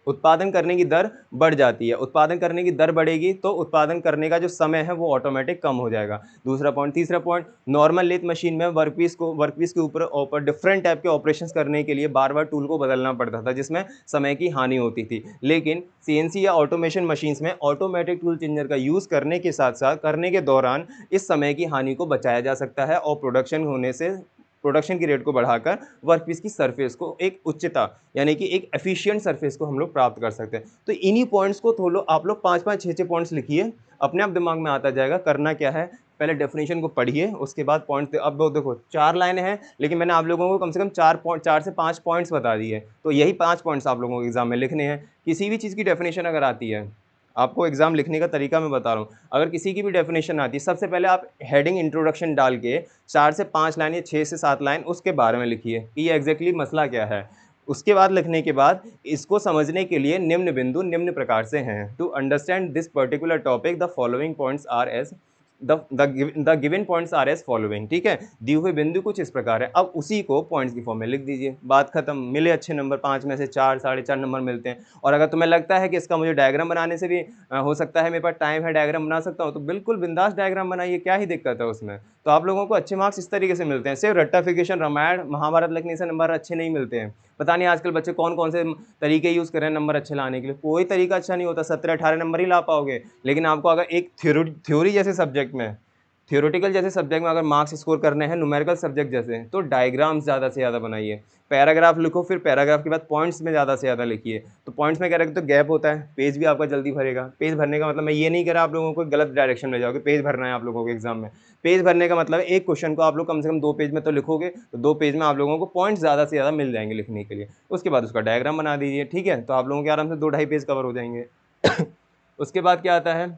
उत्पादन करने की दर बढ़ जाती है। उत्पादन करने की दर बढ़ेगी तो उत्पादन करने का जो समय है वो ऑटोमेटिक कम हो जाएगा। दूसरा पॉइंट, तीसरा पॉइंट, नॉर्मल लेथ मशीन में वर्कपीस के ऊपर डिफरेंट टाइप के ऑपरेशंस करने के लिए बार-बार टूल को बदलना पड़ता था, जिसमें समय की हानि होती थी। लेकिन सीएनसी या ऑटोमेशन मशीन्स में ऑटोमेटिक टूल चेंजर का यूज़ करने के साथ-साथ करने के दौरान इस समय की हानि को बचाया जा सकता है और प्रोडक्शन की रेट को बढ़ाकर वर्कपीस की सरफेस को एक उच्चता यानी कि एक एफिशिएंट सरफेस को हम लोग प्राप्त कर सकते हैं। तो इन्हीं पॉइंट्स को थोड़ा आप लोग 5-5 6-6 पॉइंट्स लिखिए, अपने आप दिमाग में आता जाएगा। करना क्या है, पहले डेफिनेशन को पढ़िए, उसके बाद पॉइंट्स अब वो देखो 4 लाइनें हैं, लेकिन मैंने आप लोगों को कम से कम 4 से 5 पॉइंट्स बता दिए। तो यही 5 पॉइंट्स आप लोगों को एग्ज़ाम में लिखने हैं। किसी भी चीज़ की डेफिनेशन अगर आती है, आपको एग्ज़ाम लिखने का तरीका मैं बता रहा हूँ। अगर किसी की भी डेफिनेशन आती है, सबसे पहले आप हेडिंग इंट्रोडक्शन डाल के 4 से 5 लाइन या 6 से 7 लाइन उसके बारे में लिखिए कि ये एग्ज़ैक्टली मसला क्या है। उसके बाद लिखने के बाद इसको समझने के लिए निम्न बिंदु निम्न प्रकार से हैं। To understand this particular topic the following points are as the given points are as following, ठीक है? दिए हुए बिंदु कुछ इस प्रकार है। अब उसी को पॉइंट्स की फॉर्म में लिख दीजिए। बात खत्म। मिले अच्छे नंबर, 5 में से 4, साढ़े 4 नंबर मिलते हैं। और अगर तुम्हें लगता है कि इसका मुझे डायग्राम बनाने से भी हो सकता है मेरे पास टाइम है, डायग्राम बना सकता हूँ, तो बिल्कुल बिंदास डायग्राम बनाइए, क्या ही दिक्कत है उसमें। तो आप लोगों को अच्छे मार्क्स इस तरीके से मिलते हैं। सिर्फ रट्टाफिकेशन, रामायण, महाभारत लिखने से नंबर अच्छे नहीं मिलते हैं। पता नहीं आजकल बच्चे कौन-कौन से तरीके यूज़ कर रहे हैं नंबर अच्छे लाने के लिए। कोई तरीका अच्छा नहीं होता, 17-18 नंबर ही ला पाओगे। लेकिन आपको अगर एक थ्योरी जैसे सब्जेक्ट में, थ्योरेटिकल जैसे सब्जेक्ट में अगर मार्क्स स्कोर करने हैं न्यूमेरिकल सब्जेक्ट जैसे, तो डायग्राम्स ज़्यादा से ज़्यादा बनाइए। पैराग्राफ लिखो, फिर पैराग्राफ के बाद पॉइंट्स में ज़्यादा से ज़्यादा लिखिए। तो पॉइंट्स में क्या रखें तो गैप होता है, पेज भी आपका जल्दी भरेगा। पेज भरने का मतलब मैं ये नहीं कह रहा आप लोगों को गलत डायरेक्शन में जाओगे, पेज भरना है आप लोगों को एग्जाम में। पेज भरने का मतलब है एक क्वेश्चन को आप लोग कम से कम 2 पेज में तो लिखोगे, तो 2 पेज में आप लोगों को पॉइंट्स ज़्यादा से ज़्यादा मिल जाएँगे लिखने के लिए। उसके बाद उसका डायग्राम बना दीजिए, ठीक है? तो आप लोगों के आराम से 2 ढाई पेज कवर हो जाएँगे। उसके बाद क्या आता है?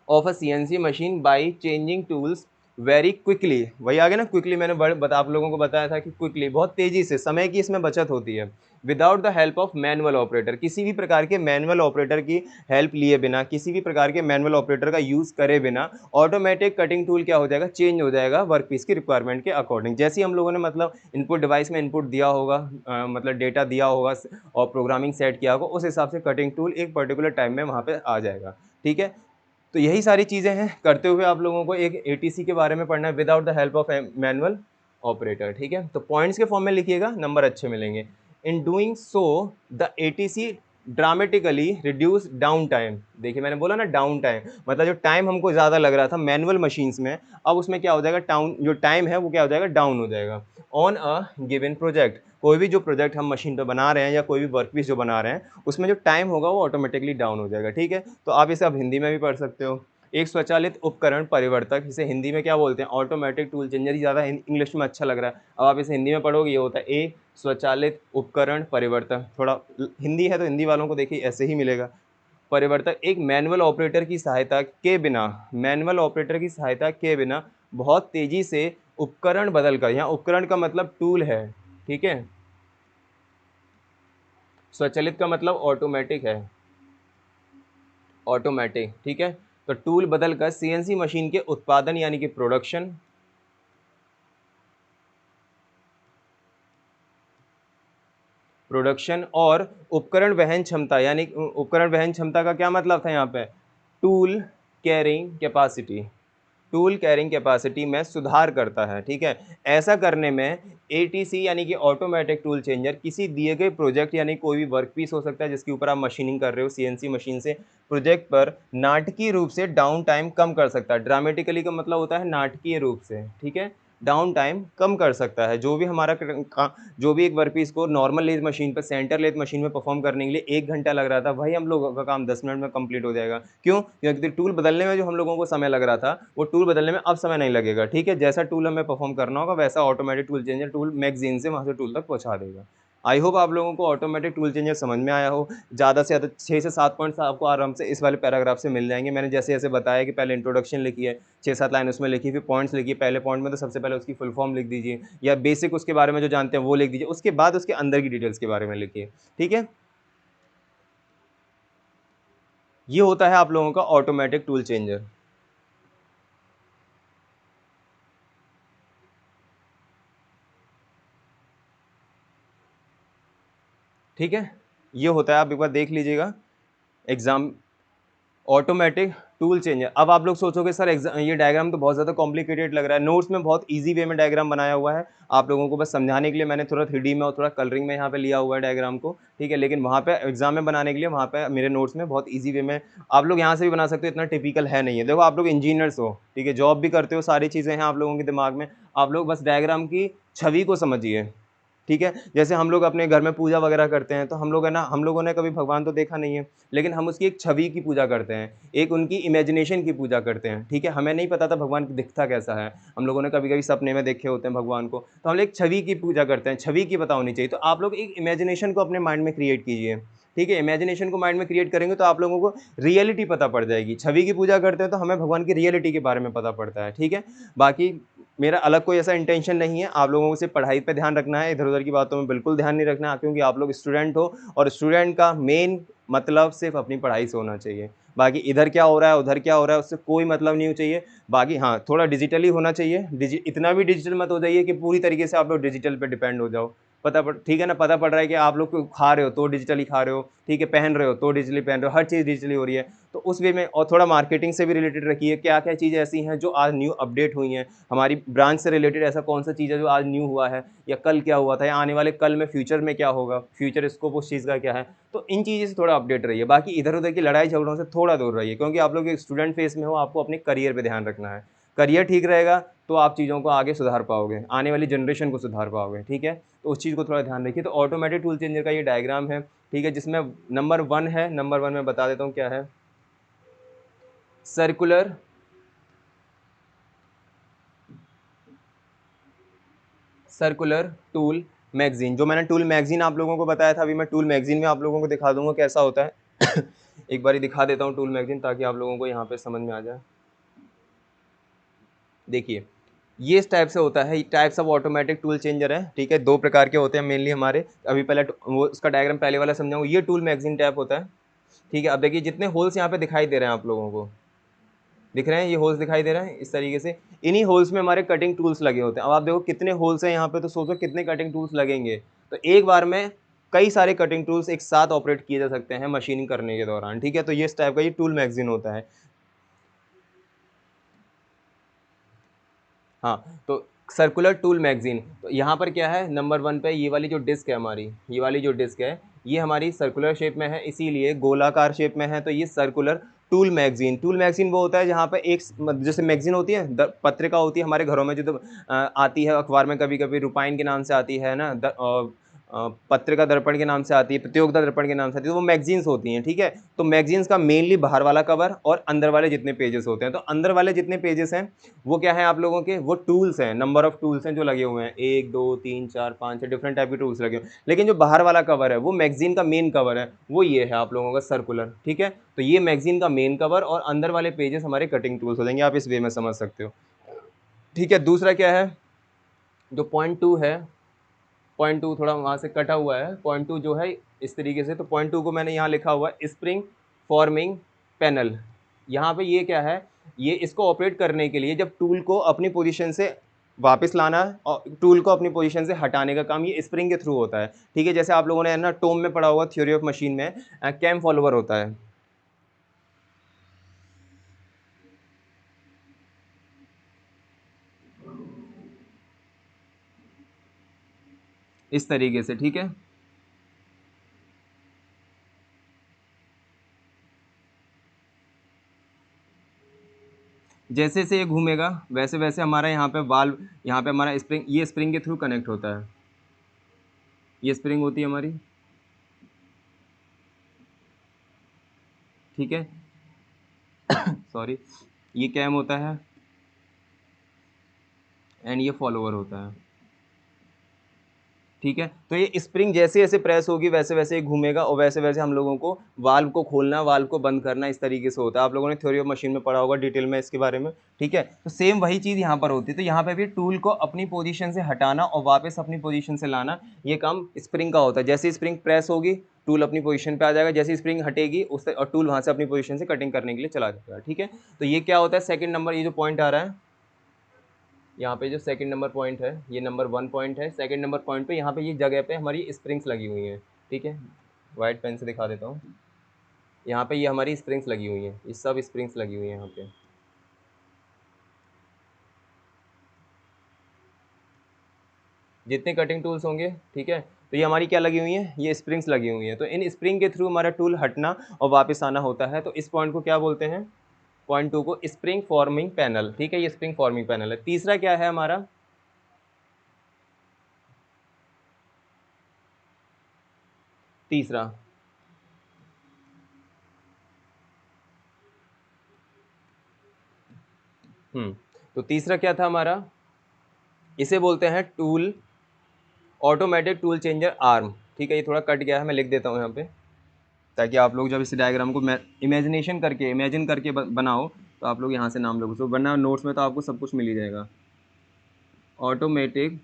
Of a CNC machine by changing tools very quickly. वही आ गया ना, क्विकली मैंने आप लोगों को बताया था कि क्विकली बहुत तेजी से समय की इसमें बचत होती है। Without the help of manual operator, किसी भी प्रकार के मैनुअल ऑपरेटर की हेल्प लिए बिना, किसी भी प्रकार के मैनुअल ऑपरेटर का यूज़ करे बिना ऑटोमेटिक कटिंग टूल क्या हो जाएगा, चेंज हो जाएगा वर्कपीस की रिक्वायरमेंट के अकॉर्डिंग। जैसे ही हम लोगों ने मतलब इनपुट डिवाइस में इनपुट दिया होगा, मतलब डेटा दिया होगा और प्रोग्रामिंग सेट किया होगा, उस हिसाब से कटिंग टूल एक पर्टिकुलर टाइम में वहाँ पे आ जाएगा, ठीक है? तो यही सारी चीज़ें हैं, करते हुए आप लोगों को एक एटीसी के बारे में पढ़ना है without the help of manual operator, ठीक है? तो पॉइंट्स के फॉर्म में लिखिएगा, नंबर अच्छे मिलेंगे। In doing so the ATC dramatically reduce down time. देखिए मैंने बोला ना डाउन टाइम, मतलब जो टाइम हमको ज़्यादा लग रहा था मैनुअल मशीन्स में, अब उसमें क्या हो जाएगा, टाउन जो टाइम है वो क्या हो जाएगा, डाउन हो जाएगा। ऑन अ गिवन प्रोजेक्ट, कोई भी जो प्रोजेक्ट हम मशीन पे बना रहे हैं या कोई भी वर्कपीस जो बना रहे हैं, उसमें जो टाइम होगा वो ऑटोमेटिकली डाउन हो जाएगा, ठीक है? तो आप इसे अब हिंदी में भी पढ़ सकते हो। एक स्वचालित उपकरण परिवर्तक, इसे हिंदी में क्या बोलते हैं, ऑटोमेटिक टूल चेंजर। ही ज़्यादा इंग्लिश में अच्छा लग रहा है, अब आप इसे हिंदी में पढ़ोगे, ये होता है ए स्वचालित उपकरण परिवर्तक। थोड़ा हिंदी है तो हिंदी वालों को देखिए ऐसे ही मिलेगा। परिवर्तक एक मैनुअल ऑपरेटर की सहायता के बिना, मैनुअल ऑपरेटर की सहायता के बिना बहुत तेजी से उपकरण बदलकर, यहाँ उपकरण का मतलब टूल है, ठीक है, स्वचालित का मतलब ऑटोमेटिक है, ऑटोमेटिक, ठीक है। तो टूल बदलकर सीएनसी मशीन के उत्पादन यानी कि प्रोडक्शन, प्रोडक्शन और उपकरण वहन क्षमता, यानी उपकरण वहन क्षमता का क्या मतलब था यहाँ पे, tool carrying capacity, tool carrying capacity में सुधार करता है, ठीक है। ऐसा करने में एटीसी यानी कि ऑटोमेटिक टूल चेंजर किसी दिए गए प्रोजेक्ट यानी कोई भी वर्क पीस हो सकता है जिसके ऊपर आप मशीनिंग कर रहे हो सीएनसी मशीन से, प्रोजेक्ट पर नाटकीय रूप से डाउन टाइम कम कर सकता है। ड्रामेटिकली का मतलब होता है नाटकीय रूप से, ठीक है, डाउन टाइम कम कर सकता है। जो भी हमारा जो भी एक वर्क पीस को नॉर्मल लेथ मशीन पर, सेंटर लेथ मशीन में परफॉर्म करने के लिए 1 घंटा लग रहा था, वही हम लोगों का काम 10 मिनट में कंप्लीट हो जाएगा। क्यों? क्योंकि टूल बदलने में जो हम लोगों को समय लग रहा था, वो टूल बदलने में अब समय नहीं लगेगा, ठीक है। जैसा टूल हमें परफॉर्म करना होगा वैसा automatic tool changer tool magazine से वहाँ से टूल तक पहुँचा देगा। आई होप आप लोगों को ऑटोमेटिक टूल चेंजर समझ में आया हो। ज़्यादा से ज़्यादा 6 से 7 पॉइंट्स आपको आराम से इस वाले पैराग्राफ से मिल जाएँगे। मैंने जैसे-जैसे बताया कि पहले इंट्रोडक्शन लिखी है, 6-7 लाइन उसमें लिखी, फिर पॉइंट्स लिखिए। पहले पॉइंट में तो सबसे पहले उसकी फुल फॉर्म लिख दीजिए या बेसिक उसके बारे में जो जानते हैं वो लिख दीजिए। उसके बाद उसके अंदर की डिटेल्स के बारे में लिखिए, ठीक है। ये होता है आप लोगों का ऑटोमेटिक टूल चेंजर, ठीक है। ये होता है, आप एक बार देख लीजिएगा एग्जाम, ऑटोमेटिक टूल चेंजर। अब आप लोग सोचोगे सर एग्जाम ये डायग्राम तो बहुत ज़्यादा कॉम्प्लिकेटेड लग रहा है, नोट्स में बहुत इजी वे में डायग्राम बनाया हुआ है, आप लोगों को बस समझाने के लिए मैंने थोड़ा 3D में और थोड़ा कलरिंग में यहाँ पे लिया हुआ है डायग्राम को, ठीक है। लेकिन वहाँ पे एग्जाम में बनाने के लिए वहाँ पे मेरे नोट्स में बहुत ईजी वे में आप लोग यहाँ से भी बना सकते हो, इतना टिपिकल है नहीं है। देखो आप लोग इंजीनियर्स हो, ठीक है, जॉब भी करते हो, सारी चीज़ें हैं आप लोगों के दिमाग में, आप लोग बस डायग्राम की छवि को समझिए, ठीक है। जैसे हम लोग अपने घर में पूजा वगैरह करते हैं तो हम लोग है ना, हम लोगों ने कभी भगवान तो देखा नहीं है, लेकिन हम उसकी एक छवि की पूजा करते हैं, एक उनकी इमेजिनेशन की पूजा करते हैं, ठीक है। हमें नहीं पता था भगवान दिखता कैसा है, हम लोगों ने कभी कभी सपने में देखे होते हैं भगवान को, तो हम लोग एक छवि की पूजा करते हैं, छवि की पता होनी चाहिए। तो आप लोग एक इमेजिनेशन को अपने माइंड में क्रिएट कीजिए, ठीक है। इमेजिनेशन को माइंड में क्रिएट करेंगे तो आप लोगों को रियलिटी पता पड़ जाएगी। छवि की पूजा करते हैं तो हमें भगवान की रियलिटी के बारे में पता पड़ता है, ठीक है। बाकी मेरा अलग कोई ऐसा इंटेंशन नहीं है, आप लोगों को सिर्फ पढ़ाई पे ध्यान रखना है, इधर-उधर की बातों में बिल्कुल ध्यान नहीं रखना है, क्योंकि आप लोग स्टूडेंट हो और स्टूडेंट का मेन मतलब सिर्फ अपनी पढ़ाई से होना चाहिए। बाकी इधर क्या हो रहा है, उधर क्या हो रहा है, उससे कोई मतलब नहीं चाहिए। बाकी हाँ, थोड़ा डिजिटली होना चाहिए, इतना भी डिजिटल मत हो जाइए कि पूरी तरीके से आप लोग डिजिटल पे डिपेंड हो जाओ। ठीक है ना, पता पड़ रहा है कि आप लोग खा रहे हो तो डिजिटली खा रहे हो, ठीक है, पहन रहे हो तो डिजिटली पहन रहे हो, हर चीज़ डिजिटली हो रही है। तो उस वे में और थोड़ा मार्केटिंग से भी रिलेटेड रखिए, क्या-क्या चीज़ें ऐसी हैं जो आज न्यू अपडेट हुई हैं, हमारी ब्रांच से रिलेटेड ऐसा कौन सा चीज़ है जो आज न्यू हुआ है या कल क्या हुआ था या आने वाले कल में फ्यूचर में क्या होगा, फ्यूचर स्कोप उस चीज़ का क्या है। तो इन चीज़ों से थोड़ा अपडेट रहिए, बाकी इधर-उधर की लड़ाई झगड़ों से थोड़ा दूर रहिए, क्योंकि आप लोग एक स्टूडेंट फेस में हो, आपको अपने करियर पे ध्यान रखना है। करियर ठीक रहेगा तो आप चीज़ों को आगे सुधार पाओगे, आने वाली जनरेशन को सुधार पाओगे, ठीक है। तो उस चीज़ को थोड़ा ध्यान रखिए। तो ऑटोमेटिक टूल चेंजर का ये डायग्राम है, ठीक है, जिसमें नंबर 1 है, नंबर 1 मैं बता देता हूँ क्या है, सर्कुलर सर्कुलर टूल मैगज़ीन। जो मैंने टूल मैगज़ीन आप लोगों को बताया था, अभी मैं टूल मैगज़ीन में आप लोगों को दिखा दूँगा कैसा होता है। एक बारी दिखा देता हूँ टूल मैगज़ीन ताकि आप लोगों को यहाँ पे समझ में आ जाए। देखिए, ये इस टाइप से होता है, types of automatic tool changer है, ठीक है, 2 प्रकार के होते हैं मेनली हमारे। अभी पहले वो उसका डायग्राम पहले वाला समझाऊँ, ये टूल मैगज़ीन टाइप होता है, ठीक है। अब देखिए जितने होल्स यहाँ पे दिखाई दे रहे हैं आप लोगों को, दिख रहे हैं, ये होल्स दिखाई दे रहे हैं इस तरीके से, इन्हीं होल्स में हमारे कटिंग टूल्स लगे होते हैं। अब आप देखो कितने होल्स हैं यहाँ पे, तो सोचो कितने कटिंग टूल्स लगेंगे। तो एक बार में कई सारे कटिंग टूल्स एक साथ ऑपरेट किए जा सकते हैं मशीनिंग करने के दौरान, ठीक है। तो ये इस टाइप का ये टूल मैगज़ीन होता है। हाँ, तो सर्कुलर टूल मैगज़ीन, तो यहाँ पर क्या है, नंबर 1 पे ये वाली जो डिस्क है हमारी, ये वाली जो डिस्क है, ये हमारी सर्कुलर शेप में है, इसीलिए गोलाकार शेप में है, तो ये circular tool magazine. Tool magazine वो होता है जहाँ पे एक जैसे मैगज़ीन होती है, पत्रिका होती है हमारे घरों में जो आती है अखबार में, कभी-कभी रूपाइन के नाम से आती है ना, पत्रिका दर्पण के नाम से आती है, प्रतियोगिता दर्पण के नाम से आती है, तो वो मैगजीन्स होती हैं, ठीक है। तो मैगजीन्स का मेनली बाहर वाला कवर और अंदर वाले जितने पेजेस होते हैं, तो अंदर वाले जितने पेजेस हैं वो क्या है आप लोगों के, वो टूल्स हैं, नंबर ऑफ टूल्स हैं जो लगे हुए हैं, 1 2 3 4 5 6 डिफरेंट टाइप के टूल्स लगे हुए हैं। लेकिन जो बाहर वाला कवर है वो मैगजीन का मेन कवर है, वो ये है आप लोगों का सर्कुलर, ठीक है। तो ये मैगजीन का मेन कवर और अंदर वाले पेजेस हमारे कटिंग टूल्स हो जाएंगे, आप इस वे में समझ सकते हो, ठीक है। दूसरा क्या है, जो पॉइंट 2 है, पॉइंट 2 थोड़ा वहाँ से कटा हुआ है, पॉइंट 2 जो है इस तरीके से, तो पॉइंट 2 को मैंने यहाँ लिखा हुआ है स्प्रिंग फॉर्मिंग पैनल। यहाँ पे ये क्या है, ये इसको ऑपरेट करने के लिए जब टूल को अपनी पोजीशन से वापस लाना है और टूल को अपनी पोजीशन से हटाने का काम ये स्प्रिंग के थ्रू होता है, ठीक है। जैसे आप लोगों ने ना टोम में पढ़ा होगा, थ्योरी ऑफ मशीन में कैम फॉलोवर होता है, इस तरीके से, ठीक है। जैसे जैसे ये घूमेगा वैसे वैसे हमारा यहाँ पे वाल्व, यहाँ पे हमारा स्प्रिंग, ये स्प्रिंग के थ्रू कनेक्ट होता है, ये स्प्रिंग होती है हमारी, ठीक है। सॉरी, ये कैम होता है एंड ये फॉलोवर होता है, ठीक है। तो ये स्प्रिंग जैसे जैसे प्रेस होगी वैसे वैसे ये घूमेगा और वैसे वैसे हम लोगों को वाल्व को खोलना, वाल्व को बंद करना, इस तरीके से होता है। आप लोगों ने थ्योरी ऑफ मशीन में पढ़ा होगा डिटेल में इसके बारे में, ठीक है। तो सेम वही चीज़ यहाँ पर होती है, तो यहाँ पे भी टूल को अपनी पोजीशन से हटाना और वापस अपनी पोजीशन से लाना, ये काम स्प्रिंग का होता है। जैसे स्प्रिंग प्रेस होगी टूल अपनी पोजीशन पे आ जाएगा, जैसे स्प्रिंग हटेगी उससे और टूल वहाँ से अपनी पोजीशन से कटिंग करने के लिए चला जाएगा, ठीक है। तो ये क्या होता है, सेकंड नंबर ये जो पॉइंट आ रहा है यहाँ पे, जो सेकंड नंबर पॉइंट है, ये नंबर 1 पॉइंट है, सेकंड नंबर पॉइंट पे यहाँ पे ये जगह पे हमारी स्प्रिंग्स लगी हुई हैं, ठीक है। वाइट पेन से दिखा देता हूँ, यहाँ पे ये हमारी स्प्रिंग्स लगी हुई हैं, ये सब स्प्रिंग्स लगी हुई हैं यहाँ पे, जितने कटिंग टूल्स होंगे, ठीक है। तो ये हमारी क्या लगी हुई हैं, ये स्प्रिंग्स लगी हुई हैं। तो इन स्प्रिंग के थ्रू हमारा टूल हटना और वापस आना होता है। तो इस पॉइंट को क्या बोलते हैं, पॉइंट 2 को स्प्रिंग फॉर्मिंग पैनल, ठीक है। ये स्प्रिंग फॉर्मिंग पैनल है। तीसरा क्या है हमारा, तीसरा, तो तीसरा क्या था हमारा, इसे बोलते हैं tool automatic tool changer arm, ठीक है। ये थोड़ा कट गया है, मैं लिख देता हूँ यहाँ पे, ताकि आप लोग जब इस डायग्राम को इमेजिनेशन करके, इमेजिन करके बनाओ, तो आप लोग यहाँ से नाम लोग, तो वरना नोट्स में तो आपको सब कुछ मिल ही जाएगा। ऑटोमेटिक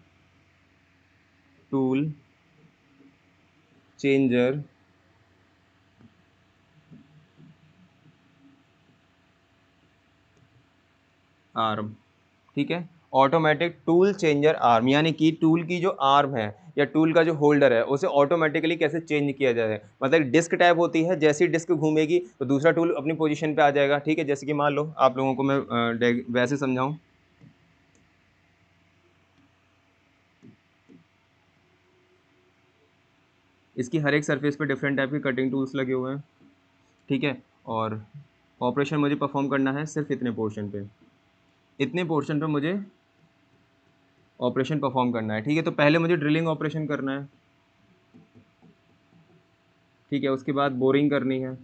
टूल चेंजर आर्म, ठीक है। ऑटोमेटिक टूल चेंजर आर्म, यानी कि टूल की जो आर्म है या टूल का जो होल्डर है उसे ऑटोमेटिकली कैसे चेंज किया जाए, मतलब डिस्क टाइप होती है, जैसी डिस्क घूमेगी तो दूसरा टूल अपनी पोजीशन पे आ जाएगा, ठीक है। जैसे कि मान लो आप लोगों को मैं वैसे समझाऊं, इसकी हर एक सरफेस पे डिफरेंट टाइप के कटिंग टूल्स लगे हुए हैं, ठीक है। और ऑपरेशन मुझे परफॉर्म करना है सिर्फ इतने पोर्शन पे, इतने पोर्शन पे मुझे ऑपरेशन परफॉर्म करना है, ठीक है। तो पहले मुझे ड्रिलिंग ऑपरेशन करना है, ठीक है। उसके बाद बोरिंग करनी है,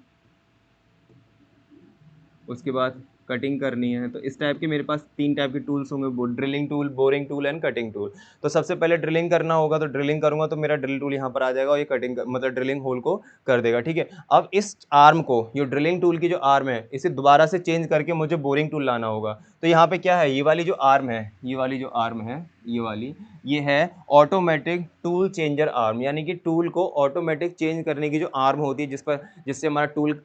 उसके बाद कटिंग करनी है। तो इस टाइप के मेरे पास 3 टाइप के टूल्स होंगे, drilling tool, boring tool and cutting tool. तो सबसे पहले ड्रिलिंग करना होगा, तो ड्रिलिंग करूंगा तो मेरा ड्रिल टूल यहाँ पर आ जाएगा और ये कटिंग मतलब ड्रिलिंग होल को कर देगा, ठीक है। अब इस आर्म को, ये ड्रिलिंग टूल की जो आर्म है, इसे दोबारा से चेंज करके मुझे बोरिंग टूल लाना होगा। तो यहाँ पे क्या है, ये वाली जो आर्म है, ये वाली जो आर्म है, ये वाली, ये है ऑटोमेटिक टूल चेंजर आर्म, यानी कि टूल को ऑटोमेटिक चेंज करने की जो आर्म होती है, जिससे हमारा टूल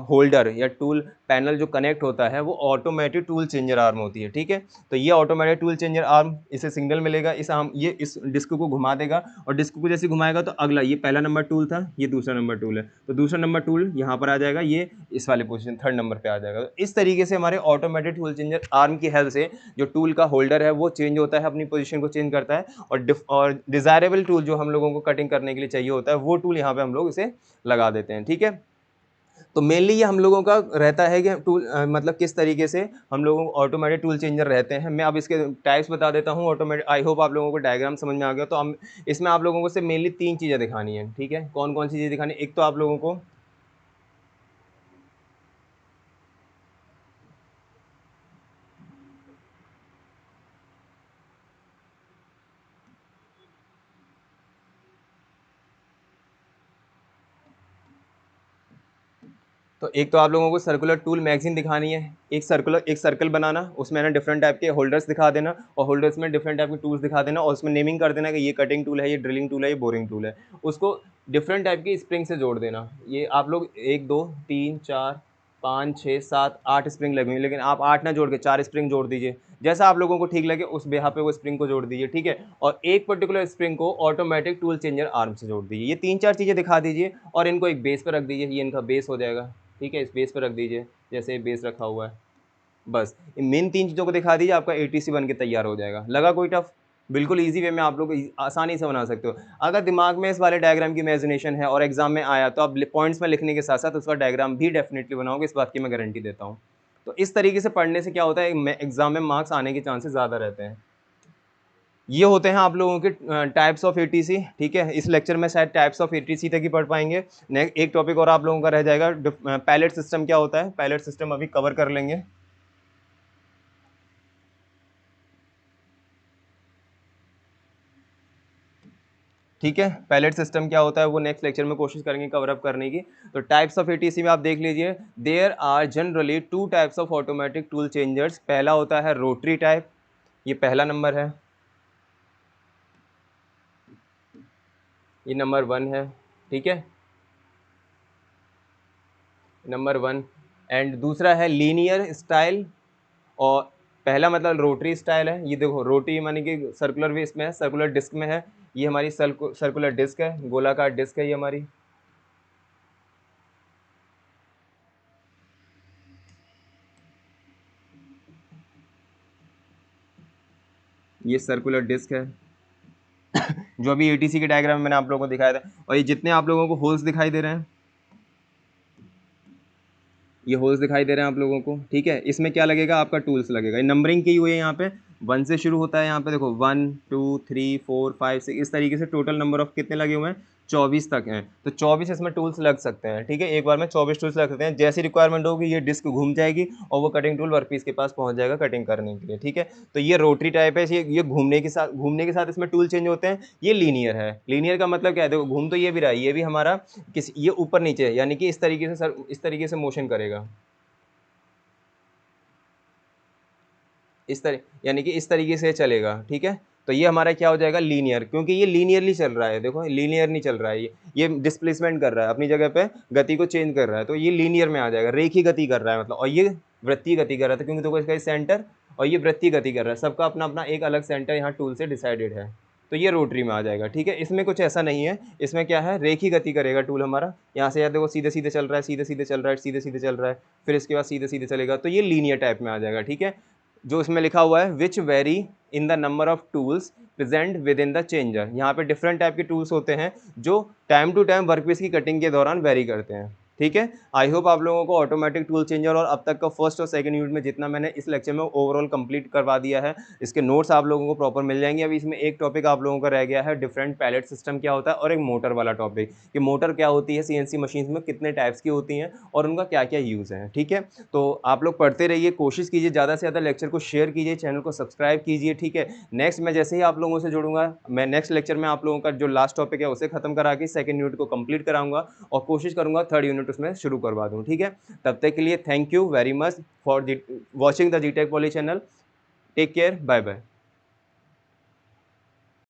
होल्डर या टूल पैनल जो कनेक्ट होता है वो ऑटोमेटिक टूल चेंजर आर्म होती है, ठीक है। तो ये ऑटोमेटिक टूल चेंजर आर्म, इसे सिग्नल मिलेगा, इस आर्म, ये इस डिस्क को घुमा देगा और डिस्क को जैसे घुमाएगा तो अगला, ये पहला नंबर टूल था, ये दूसरा नंबर टूल है, तो दूसरा नंबर टूल यहाँ पर आ जाएगा, ये इस वाले पोजीशन थर्ड नंबर पे आ जाएगा। तो इस तरीके से हमारे ऑटोमेटिक टूल चेंजर आर्म की हेल्प से जो टूल का होल्डर है वो चेंज होता है, अपनी पोजीशन को चेंज करता है, और डिजायरेबल टूल जो हम लोगों को कटिंग करने के लिए चाहिए होता है वो टूल यहाँ पे हम लोग इसे लगा देते हैं, ठीक है। तो मेनली ये हम लोगों का रहता है कि टूल मतलब किस तरीके से हम लोगों को ऑटोमेटेड टूल चेंजर रहते हैं। मैं अब इसके टाइप्स बता देता हूँ ऑटोमेटिक। आई होप आप लोगों को डायग्राम समझ में आ गया। तो हम इसमें आप लोगों को सिर्फ मेनली 3 चीज़ें दिखानी है, ठीक है? कौन-कौन सी चीज़ें दिखानी है? एक तो आप लोगों को तो एक तो आप लोगों को सर्कुलर टूल मैगज़ीन दिखानी है। एक सर्कल बनाना, उसमें ना डिफरेंट टाइप के होल्डर्स दिखा देना और होल्डर्स में डिफरेंट टाइप के टूल्स दिखा देना और उसमें नेमिंग कर देना कि ये कटिंग टूल है, ये ड्रिलिंग टूल है, ये बोरिंग टूल है। उसको डिफरेंट टाइप की स्प्रिंग से जोड़ देना। ये आप लोग 1, 2, 3, 4, 5, 6, 7, 8 स्प्रिंग लगेंगी, लेकिन आप 8 ना जोड़ के 4 स्प्रिंग जोड़ दीजिए। जैसा आप लोगों को ठीक लगे उस बेहा पे वो स्प्रिंग को जोड़ दीजिए, ठीक है? और एक पर्टिकुलर स्प्रिंग को ऑटोमेटिक टूल चेंजर आर्म से जोड़ दीजिए। ये 3-4 चीज़ें दिखा दीजिए और इनको एक बेस पे रख दीजिए। ये इनका बेस हो जाएगा, ठीक है? इस बेस पे रख दीजिए, जैसे बेस रखा हुआ है। बस इन मेन 3 चीज़ों को दिखा दीजिए, आपका एटीसी बन के तैयार हो जाएगा। लगा कोई टफ? बिल्कुल ईज़ी वे में आप लोग आसानी से बना सकते हो। अगर दिमाग में इस वाले डायग्राम की इमेजिनेशन है और एग्ज़ाम में आया तो आप पॉइंट्स में लिखने के साथ-साथ उसका डायग्राम भी डेफ़िनिटली बनाओगे, इस बात की मैं गारंटी देता हूँ। तो इस तरीके से पढ़ने से क्या होता है, एग्ज़ाम में मार्क्स आने के चांसेस ज़्यादा रहते हैं। ये होते हैं आप लोगों के टाइप्स ऑफ एटीसी, ठीक है? इस लेक्चर में शायद टाइप्स ऑफ एटीसी तक ही पढ़ पाएँगे। एक टॉपिक और आप लोगों का रह जाएगा, पैलेट सिस्टम क्या होता है? पैलेट सिस्टम अभी कवर कर लेंगे। ठीक है? पैलेट सिस्टम क्या होता है वो नेक्स्ट लेक्चर में कोशिश करेंगे कवर अप करने की। तो टाइप्स ऑफ एटीसी में आप देख लीजिए, there are generally 2 types of automatic tool changers. पहला होता है रोटरी टाइप, ये पहला नंबर है, ये नंबर 1 है, ठीक है? नंबर 1। एंड दूसरा है लीनियर स्टाइल। और पहला मतलब रोटरी स्टाइल है। ये देखो रोटी माने कि सर्कुलर भी इसमें है, सर्कुलर डिस्क में है। ये हमारी सर्कुलर डिस्क है, गोलाकार डिस्क है ये हमारी। ये सर्कुलर डिस्क है जो अभी एटीसी के डायग्राम में मैंने आप लोगों को दिखाया था। और ये जितने आप लोगों को होल्स दिखाई दे रहे हैं, ये होल्स दिखाई दे रहे हैं आप लोगों को, ठीक है? इसमें क्या लगेगा, आपका टूल्स लगेगा। ये नंबरिंग की हुई है यहाँ पे, 1 से शुरू होता है। यहाँ पे देखो 1, 2, 3, 4, 5, 6 इस तरीके से टोटल नंबर ऑफ कितने लगे हुए हैं, 24 तक हैं। तो 24 इसमें टूल्स लग सकते हैं, ठीक है? एक बार में 24 टूल्स लग सकते हैं। जैसी रिक्वायरमेंट होगी ये डिस्क घूम जाएगी और वो कटिंग टूल वर्कपीस के पास पहुँच जाएगा कटिंग करने के लिए, ठीक है? तो ये रोटरी टाइप है, ये घूमने के साथ इसमें टूल चेंज होते हैं। ये लीनियर है। लीनियर का मतलब क्या है, देखो घूम तो ये भी रहा है, ये भी हमारा ये ऊपर नीचे है, यानी कि इस तरीके से इस तरीके से मोशन करेगा। यानी कि इस तरीके से चलेगा, ठीक है? तो ये हमारा क्या हो जाएगा, लीनियर, क्योंकि ये लीनियरली चल रहा है। देखो लीनियर नहीं चल रहा है, ये डिस्प्लेसमेंट कर रहा है, अपनी जगह पे गति को चेंज कर रहा है, तो ये लीनियर में आ जाएगा। रेखीय गति कर रहा है मतलब, और ये वृत्तीय गति कर रहा था, क्योंकि देखो इसका सेंटर और ये वृत्तीय गति कर रहा है। सबका अपना अपना एक अलग सेंटर यहाँ टूल से डिसाइडेड है। तो ये रोटरी में आ जाएगा, ठीक है? इसमें कुछ ऐसा नहीं है, इसमें क्या है, रेखीय गति करेगा टूल हमारा। यहाँ से यार देखो सीधे सीधे चल रहा है, सीधे सीधे चल रहा है, सीधे सीधे चल रहा है, फिर इसके बाद सीधे सीधे चलेगा। तो ये लीनियर टाइप में आ जाएगा, ठीक है? जो इसमें लिखा हुआ है which very in the number of tools present with in the changer. यहाँ पे डिफरेंट टाइप के टूल्स होते हैं जो टाइम टू टाइम वर्कपीस की कटिंग के दौरान वेरी करते हैं, ठीक है? आई होप आप लोगों को ऑटोमेटिक टूल चेंजर और अब तक का फर्स्ट और सेकंड यूनिट में जितना मैंने इस लेक्चर में ओवरऑल कंप्लीट करवा दिया है, इसके नोट्स आप लोगों को प्रॉपर मिल जाएंगे। अभी इसमें एक टॉपिक आप लोगों का रह गया है, डिफरेंट पैलेट सिस्टम क्या होता है, और एक मोटर वाला टॉपिक कि मोटर क्या होती है, सीएनसी मशीन में कितने टाइप्स की होती हैं और उनका क्या क्या यूज़ है, ठीक है? तो आप लोग पढ़ते रहिए, कोशिश कीजिए ज़्यादा से ज़्यादा लेक्चर को शेयर कीजिए, चैनल को सब्सक्राइब कीजिए, ठीक है? नेक्स्ट मैं जैसे ही आप लोगों से जुड़ूंगा, मैं नेक्स्ट लेक्चर में आप लोगों का जो लास्ट टॉपिक है उसे खत्म करा के सेकंड यूनिट को कंप्लीट कराऊंगा और कोशिश करूंगा थर्ड यूनिट उसमें शुरू करवा दूं, ठीक है? तब तक के लिए thank you very much for watching the जीटेक poly channel. Take care, bye bye.